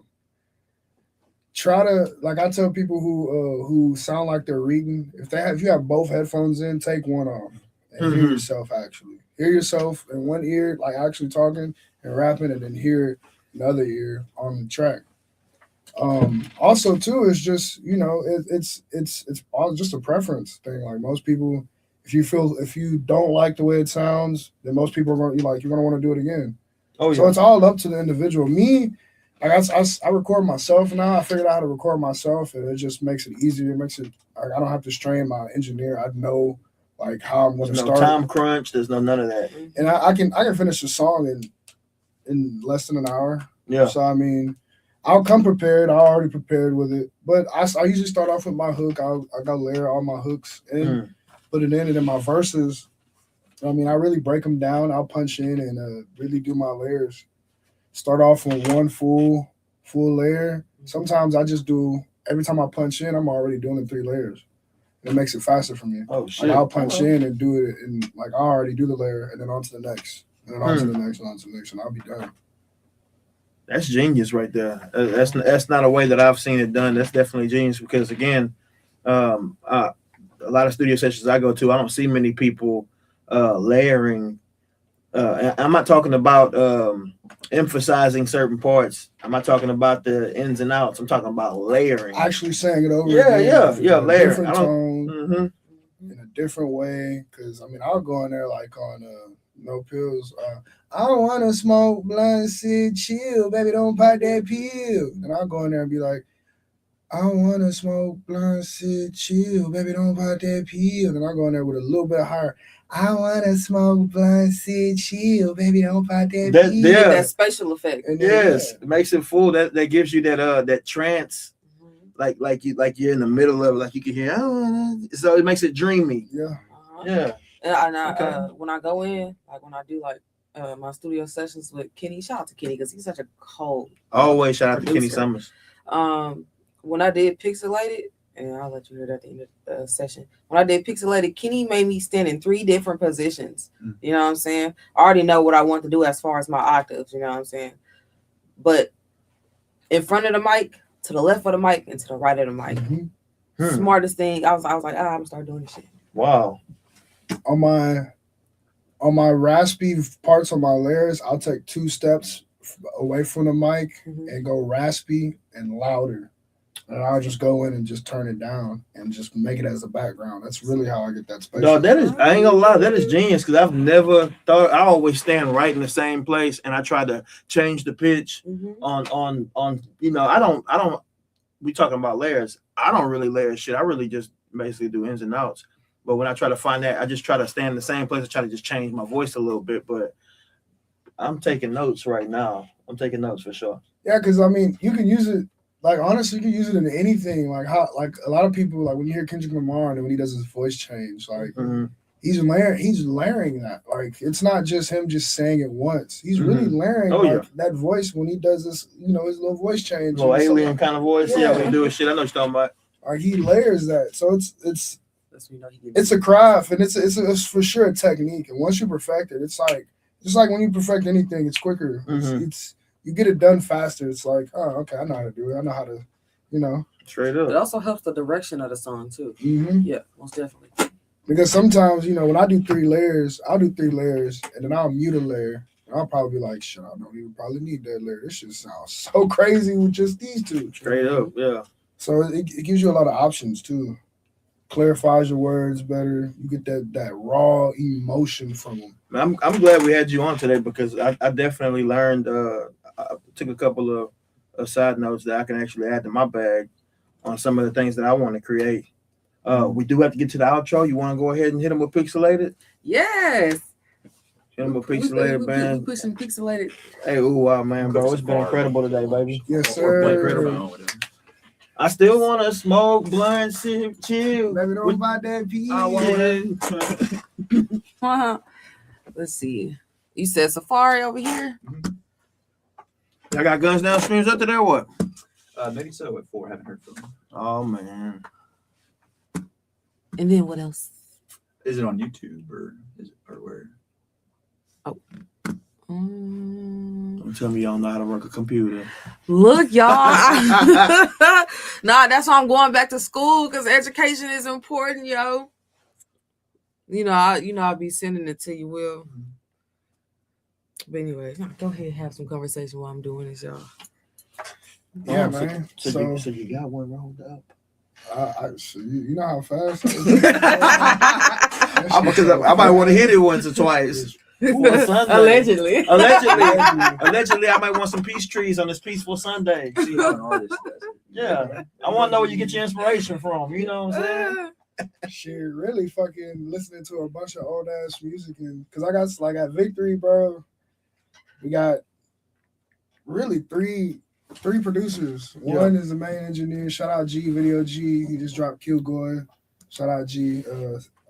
try to, like I tell people who sound like they're reading, if you have both headphones in, take one off and hear yourself actually. Hear yourself in one ear, like actually talking and rapping, and then hear the other ear on the track. Also too, it's just, it's all just a preference thing. Like most people, if you don't like the way it sounds, then most people are you're gonna want to do it again. Oh yeah. So it's all up to the individual. Me, like I record myself now. I figured out how to record myself, and it just makes it easier. It makes it, I don't have to strain my engineer. I know like how I'm going to There's no start. time crunch. There's none of that. And I can finish a song in less than an hour. Yeah. So I mean, I'll come prepared. I already prepared with it, but I usually start off with my hook. I got layer all my hooks in, put it in, and then my verses. I mean, I really break them down. I'll punch in and really do my layers. Start off with one full layer. Sometimes I just do, every time I punch in, I'm already doing the 3 layers. It makes it faster for me. Oh shit. Like I'll punch in and do it, and like I already do the layer, and then on to the next, and then on to the next, and on to the next, and I'll be done. That's genius right there. That's not a way that I've seen it done. That's definitely genius, because again, a lot of studio sessions I go to, I don't see many people layering. I'm not talking about emphasizing certain parts. I'm not talking about the ins and outs. I'm talking about layering. Actually saying it over. Yeah, again, yeah, layer. Different tone, Mm-hmm. in a different way. Because I mean, I'll go in there like on No Pills. I don't want to smoke blunt, sit chill, baby, don't pop that pill. And I'll go in there and be like, I don't want to smoke blunt, sit chill, baby, don't pop that pill. And I'll go in there with a little bit higher. I want to smoke blunt, sit chill, baby, don't pop that pill. Yeah. That spatial effect. And then, Yes, it makes it full. That gives you that trance, like you're in the middle of it, like you can hear. So it makes it dreamy. Yeah. Yeah. And I Okay. when I go in, like when I do like my studio sessions with Kenny, shout out to Kenny because he's such a cold. Always shout out to Kenny producer. Summers. When I did Pixelated, and I'll let you hear that at the end of the session. When I did Pixelated, Kenny made me stand in 3 different positions. You know what I'm saying? I already know what I want to do as far as my octaves. You know what I'm saying? But in front of the mic, to the left of the mic, and to the right of the mic. Smartest thing. I was like, I'm gonna start doing this shit. Wow. On my raspy parts on my layers, I'll take 2 steps away from the mic and go raspy and louder. And I'll just go in and just turn it down and just make it as a background. That's really how I get that space. No, that is, I ain't gonna lie, that is genius, because I've never thought. I always stand right in the same place, and I try to change the pitch on I don't we talking about layers. I don't really layer shit. I really just basically do ins and outs. But when I try to find that, I just try to stand in the same place. I try to just change my voice a little bit. But I'm taking notes right now. I'm taking notes for sure. Yeah, because I mean, you can use it. Like honestly, you can use it in anything. Like how, like a lot of people, like when you hear Kendrick Lamar and when he does his voice change, like he's layering that. Like it's not just him just saying it once. He's really layering that voice when he does this. His little voice change, little alien kind of voice. Yeah, when he do his shit. I know what you're talking about. Like he layers that, so it's a craft, and it's for sure a technique. And once you perfect it, it's like just like when you perfect anything, it's quicker. It's you get it done faster. It's like, oh, okay, I know how to do it. I know how to, Straight up. It also helps the direction of the song too. Yeah, most definitely. Because sometimes, when I do 3 layers, I'll do 3 layers, and then I'll mute a layer, I'll probably be like, shit, I don't even probably need that lyric. This shit sounds so crazy with just these two. Straight up, yeah. So it gives you a lot of options too. Clarifies your words better. You get that raw emotion from them. I'm glad we had you on today because I definitely learned. I took a couple of side notes that I can actually add to my bag on some of the things that I want to create. We do have to get to the outro. You want to go ahead and hit them with Pixelated? Yes. Hit them with Pixelated, man. We pushing Pixelated. Hey, ooh, wow, man, bro. It's been incredible today, baby. Yes, sir. Incredible. I still want to smoke, blunt, sip, chill. Baby, don't buy that pee. Let's see. You said Safari over here? Y'all got Guns Down streams up to there or what? Maybe so at 4. Haven't heard from them. Oh, man. And then what else? Is it on YouTube or where? Don't tell me y'all know how to work a computer. Look, y'all. Nah, that's why I'm going back to school because education is important, yo. I'll be sending it to you, Will. But anyway, go ahead and have some conversation while I'm doing this, y'all. Yeah, man. So you got one rolled up. You know how fast. Because I might want to hit it once or twice. Allegedly, I might want some peace trees on this peaceful Sunday. See how an artist does it. Yeah, I want to know where you get your inspiration from. You know what I'm saying? Shit, really fucking listening to a bunch of old ass music, and because I got like at Victory, bro, we got really three producers. One is the main engineer. Shout out G, Video G. He just dropped Kilgoy. Shout out G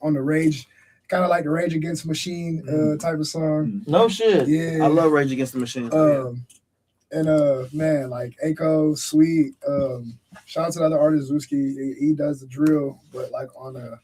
on the Rage. Kind of like the Rage Against the Machine type of song. No shit. Yeah. I love Rage Against the Machine. And man, like Aiko, Sweet. Shout out to the other artist, Zuski. He does the drill, but like on a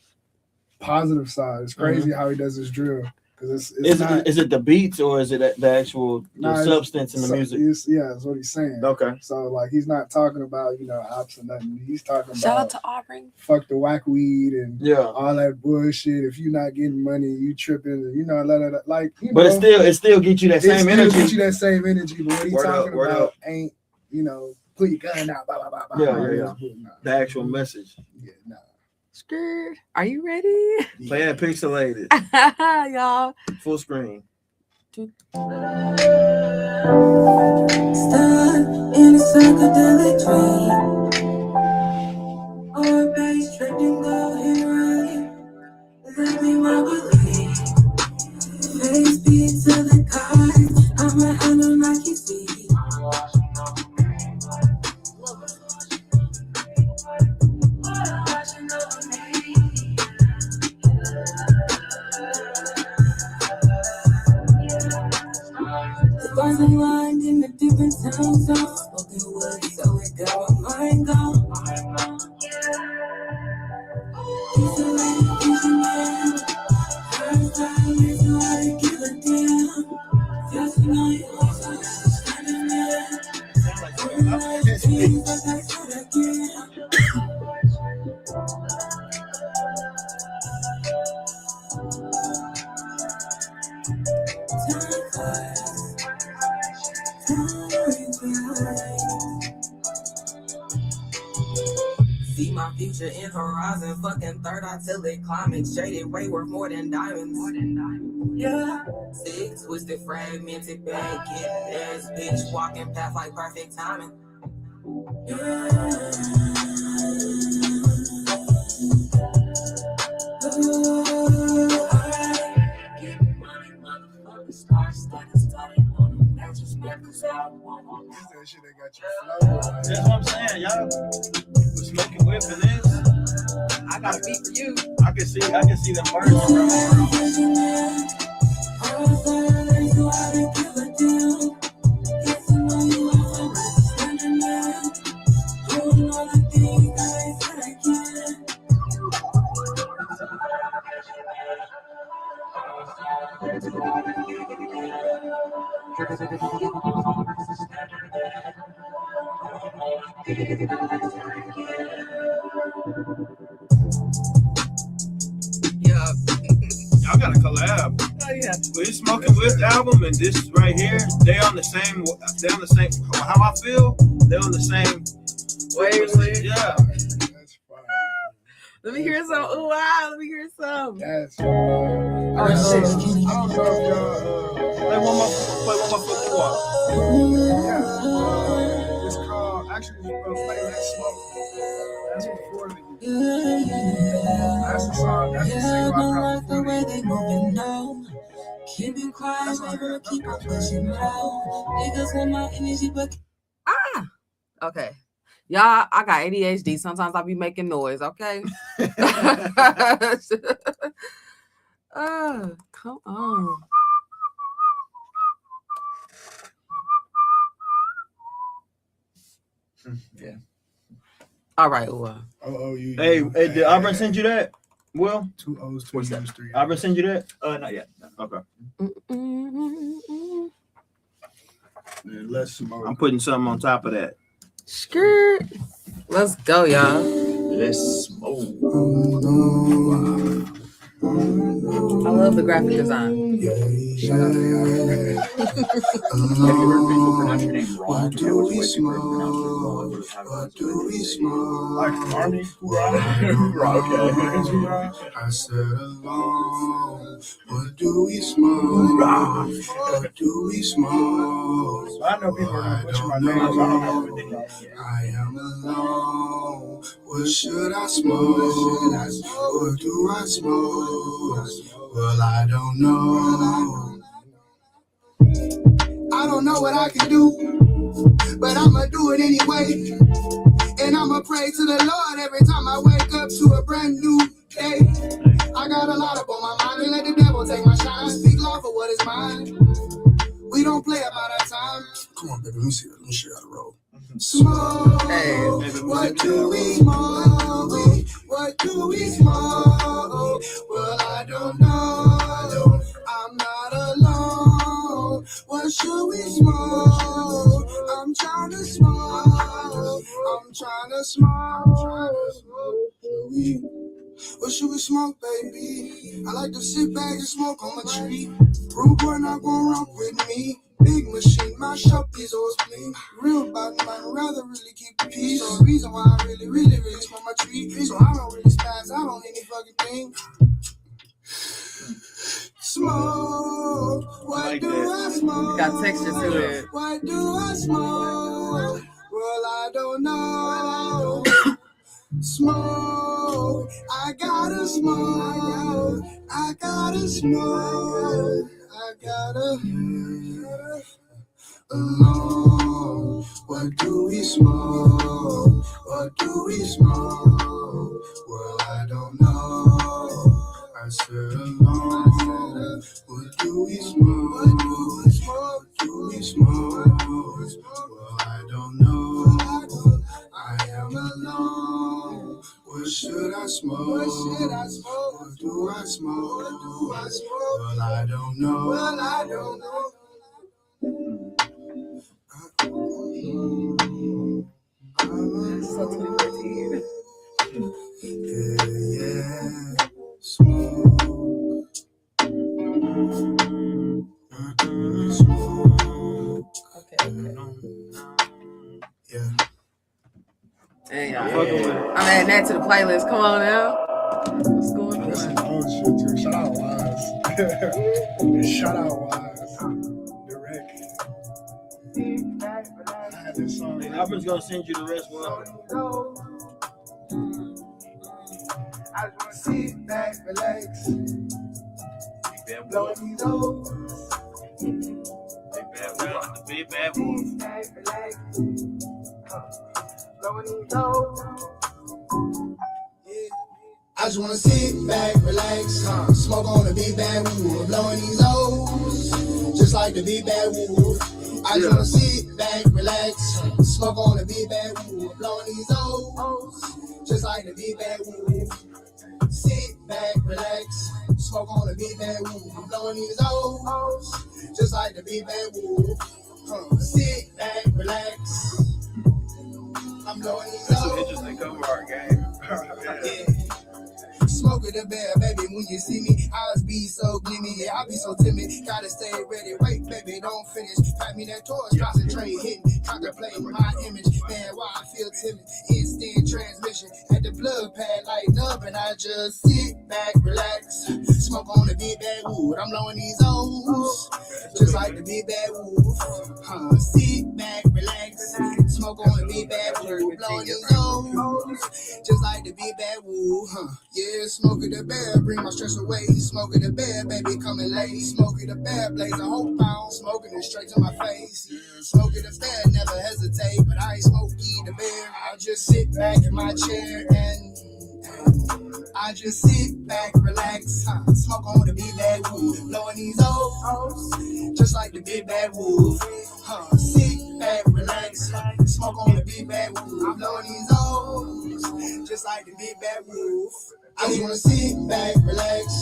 positive side. It's crazy how he does his drill. Because is it the beats or is it the actual substance in the music? That's what he's saying. Okay. So like he's not talking about ops or nothing. He's talking about shout out to Aubrey. Fuck the whack weed and all that bullshit. If you're not getting money, you tripping. But it still gets you that same energy. Get you that same energy. But what he's talking about ain't put your gun out. Blah, blah, blah, blah, yeah. The actual message. Yeah, nah. Skirt. Are you ready? Play that Pixelated. Y'all. Full screen. Stuck in a psychedelic dream. Or base tripping, going right. Let me my belief. Face beats of the cards. I'm an Anunnaki see. Divine aligned in a different time zone. Spoken word, so it got my mind gone. Isolated visionary. First time is how to give a damn. Just know you also understanding that. Doing all the things like I said again. See my future in horizon, fucking third eye till it climax. Shaded way worth more than diamonds. Yeah. Sick, twisted, fragmented, bad, getting ass bitch, walking path like perfect timing. That's what I'm saying, y'all. We're smoking whip and this. I got a beat for you. I can see them birds around. Yeah. Y'all got a collab. Oh yeah. It's Smoking With album, and this right here, they on the same. How I feel, they're on the same Wavelength. Yeah. That's fine. Let me hear some. Ooh, wow. Let me hear some. That's fine. I don't know if y'all. Play one more for Luau. It's called actually Play That Smoke. That's before the. That's the song. That's the single I dropped before the. Keeping quiet, never keep on pushing out. Niggas want my energy, but Okay. Y'all, I got ADHD. Sometimes I be making noise, okay? Come on. Yeah. All right, well. you. Hey, did Auburn send you that? Will? 2 O's, 2 What's that? U's, 3 O's. Auburn send you that? Not yet. No. Okay. And let's smoke. I'm putting something on top of that. Skirt. Let's go, y'all. Let's smoke. I love the graphic design. Shout out to y'all. Have you heard people pronounce your name wrong? Which way people pronounce it wrong? Like Army? Hoorah. Okay. I said alone. What do we smoke? What do we smoke? So I know people are gonna butcher my name, so I don't have to think about it. I am alone. What should I smoke? What do I smoke? Well, I don't know. I don't know what I can do, but I'ma do it anyway. And I'ma pray to the Lord every time I wake up to a brand new day. I got a lot up on my mind, and let the devil take my shine. Speak loud for what is mine. We don't play about our time. Come on, baby, let me see that. Let me show you how to roll. Smoke. Hey. What do we smoke? What do we smoke? Well, I don't know. I'm not alone. What should we smoke? I'm trying to smoke. I'm trying to smoke. What should we smoke, baby? I like to sit back and smoke on my tree. Rude boy not gonna romp with me. Big machine, mash up these old spleen. Real bad man, rather really keep the peace. So the reason why I really smoke my tree. So I don't really spaz, I don't any fucking thing. Smoke, what do I smoke? Got texture to it. What do I smoke? Well, I don't know. Smoke, I gotta smoke. I gotta smoke. I gotta alone. What do we smoke? What do we smoke? Well, I don't know. I said alone. What do we smoke? What do we smoke? Do we smoke? Well, I don't know. I am alone. What should I smoke? What should I smoke? What do I smoke? What do I smoke? Well, I don't know. Well, I don't know. So 2014. Yeah. Smoke. Smoke. Okay. Yeah. Hey, y'all. I'm adding that to the playlist. Come on now. What's going This is on? old shit too. Shout out Wise. Shout out Wise. Direct. I had this song. Hey, Auburn's gonna send you the rest. Well, I just wanna sit back, relax. Blow these old. Big bad boy. Sit back, relax. Blowing these old. I just wanna sit back, relax, smoke on the big bad wood, blowing these O's, just like the big bad wood. I just wanna sit back, relax, smoke on the big bad wood, blowing these O's, just like the big bad wood. Sit back, relax, smoke on the big bad wood, blowing these O's, just like the big bad wood. Sit back, relax, I'm blowing these That's an O's. interesting cover art game. Yeah. Smoking the bear, baby, when you see me, eyes be so gleamy, yeah, I be so timid. Gotta stay ready, wait, baby, don't finish. Pass me that torch, concentrate, hitting, contemplating my image. Man, why I feel timid, instant transmission. At the plug pad, lighting up, and I just sit back, relax. Smoke on the big bad wood, I'm blowing these O's, just like the big bad wood. Sit back, relax. Smoke on the big bad wood, blowing these O's, just like the big bad wood. Yeah, smoking the bear, bring my stress away. Smoking the bear, baby, coming late. Smoking the bear, blaze a whole pound. Smoking it straight to my face. Yeah, smoking the bear, never hesitate. But I ain't smoking the bear. I just sit back in my chair and I just sit back, relax, smoke on the big bad wood, blowing these O's, just like the big bad wood. Sit back, relax, smoke on the big bad wood, blowing these O's, just like the big bad wood. I just wanna sit back, relax,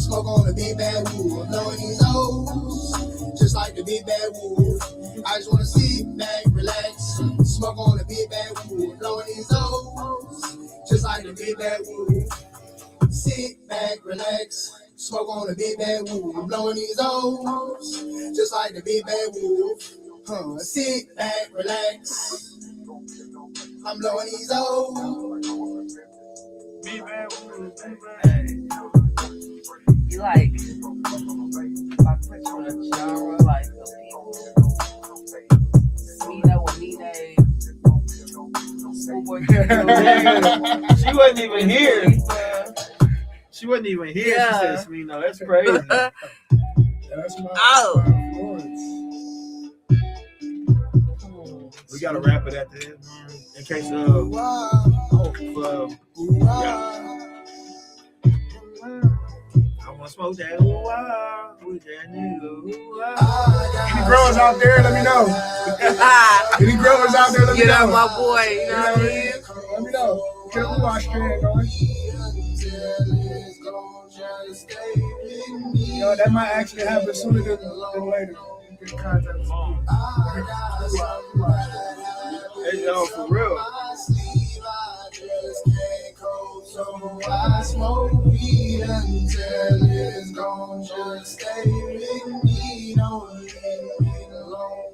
smoke on the big bad wood, blowing these O's, just like the big bad wood. I just wanna sit back, relax, smoke on the big bad wood, blowing these O's, just like the big bad wood. Sit back, relax, smoke on the big bad wood. I'm blowing these O's, just like the big bad wood. Sit back, relax, I'm blowing these O's. Big bad wood, You like, if I put you in a genre like the people, Smino with Mine, Schoolboy Q, She wasn't even here. She wasn't even here. Yeah. She said Smino. That's crazy. That's my influence. We gotta wrap it at the end, in case I wanna smoke that with that nigga. Any growers out there, let me know. Any growers out there, let me Get know. up, my boy. You know what I mean? Let me know. Get a wash can going. Yo, that might actually happen sooner than later. Get in contact with me. Hey, yo, for real. So I smoke weed until it's gone. Just stay with me, don't leave me alone.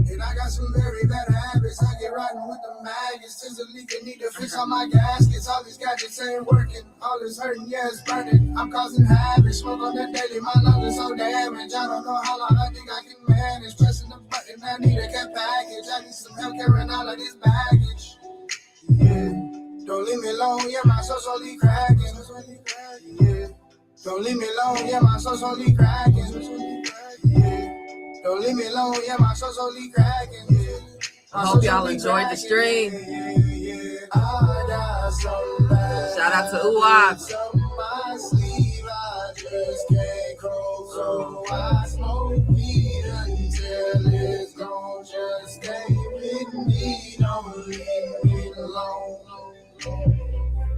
And I got some very bad habits. I get riding with the maggots. Since the leaking, need to fix all my gaskets. All these gadgets ain't working. All this hurting, yeah, it's burning. I'm causing havoc. Smoke on the daily, my lungs are so damaged. I don't know how long I think I can manage. Pressing the button, I need a care package. I need some help carrying all of this baggage. Yeah. Don't leave me alone, yeah, my soul slowly cracking. Yeah. Don't leave me alone, yeah, my soul slowly cracking. Yeah. Don't leave me alone, yeah, my soul slowly cracking. Yeah. I hope y'all enjoyed the stream. Shout out to Uwa. So I smoke weed until it's gone. Just stay with me, don't leave me alone.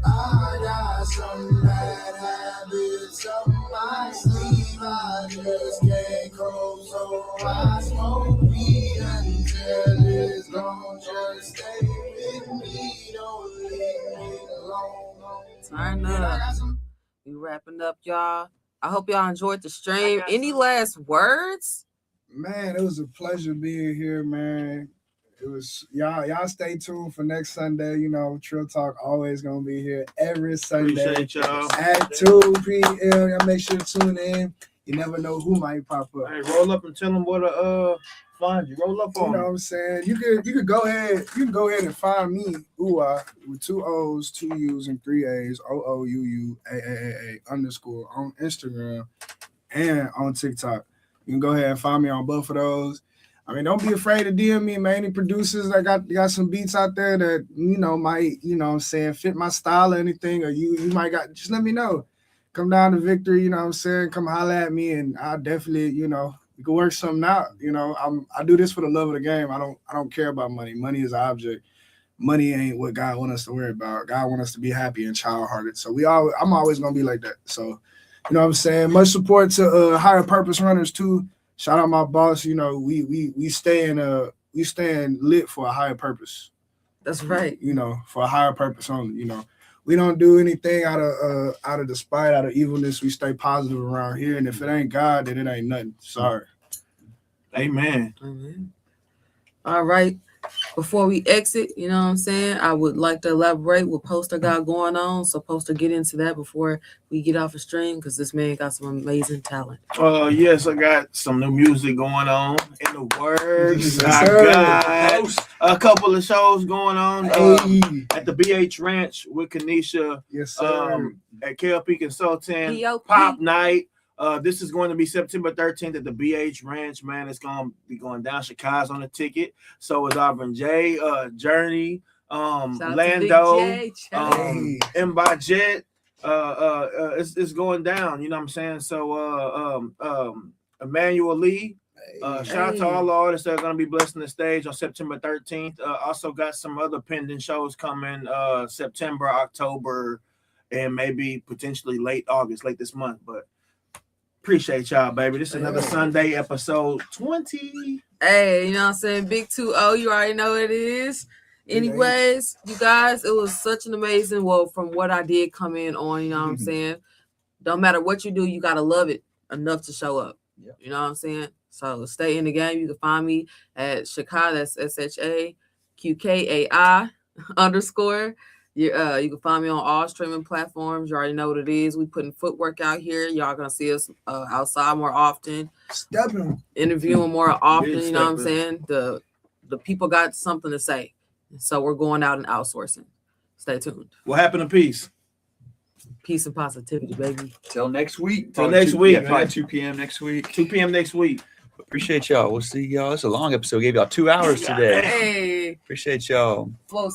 I got some bad habits up my sleeve. I just can't cope, so I smoke weed until it's gone. Just stay with me, don't leave me alone. Turn up. We wrapping up, y'all. I hope y'all enjoyed the stream. Any last words? Man, it was a pleasure being here, man. It was y'all stay tuned for next Sunday. You know, Trill Talk always gonna be here every Sunday Appreciate y'all. at 2 p.m. Y'all make sure to tune in. You never know who might pop up. Hey, roll up and tell them where to find you. Roll up You on know what I'm saying? You could go ahead. You can go ahead and find me, Uwa, with 2 O's, 2 U's, and 3 A's, OOUUAAAA _ on Instagram and on TikTok. You can go ahead and find me on both of those. I mean, don't be afraid to DM me, man. Any producers that got some beats out there that, you know, might, you know what I'm saying, fit my style or anything, or you might got, just let me know. Come down to Victory, you know what I'm saying? Come holler at me, and I'll definitely, you know, we can work something out. You know, I do this for the love of the game. I don't care about money. Money is an object. Money ain't what God wants us to worry about. God wants us to be happy and child-hearted. So I'm always gonna be like that. So, you know what I'm saying? Much support to Higher Purpose Runners too. Shout out my boss. You know, we staying lit for a higher purpose. That's right. You know, for a higher purpose only. You know, we don't do anything out of despite, out of evilness. We stay positive around here, and if it ain't God, then it ain't nothing. Sorry. Amen. Amen. All right. Before we exit, you know what I'm saying? I would like to elaborate what Poster got going on. So Poster, get into that before we get off the stream, because this man got some amazing talent. Yes, I got some new music going on in the works. Yes, I sir. got a couple of shows going on Hey. at the BH Ranch with Kanisha, Yes, sir. at KLP Consulting, POP. Pop Night. This is going to be September 13th at the BH Ranch, man. It's going to be going down. Chicago's on the ticket. So is Auburn J, Journey, Shout out to Lando, Big J, M by Jet. It's going down. You know what I'm saying? So Emmanuel Lee. Shout out to all the artists that are going to be blessing the stage on September 13th. Also got some other pending shows coming September, October, and maybe potentially late August, late this month. But appreciate y'all, baby. This is another Sunday episode 20. Hey, you know what I'm saying? Big 2-0, you already know what it is. Anyways, you guys, it was such an amazing, well, from what I did come in on, you know what I'm saying? Don't matter what you do, you got to love it enough to show up. Yep. You know what I'm saying? So stay in the game. You can find me at Shakai, that's SHAQKAI _ You can find me on all streaming platforms. You already know what it is. We putting footwork out here. Y'all gonna see us outside more often, Stepping. interviewing more often. Yeah, You know what I'm stepping. saying? The people got something to say, so we're going out and outsourcing. Stay tuned. What happened to peace? Peace and positivity, baby. Till next week. Till Probably next 2 week, Yeah, probably man. 2 p.m. next week. 2 p.m. next week. Appreciate y'all. We'll see y'all. It's a long episode. Gave y'all 2 hours today. Hey, Appreciate y'all. flow.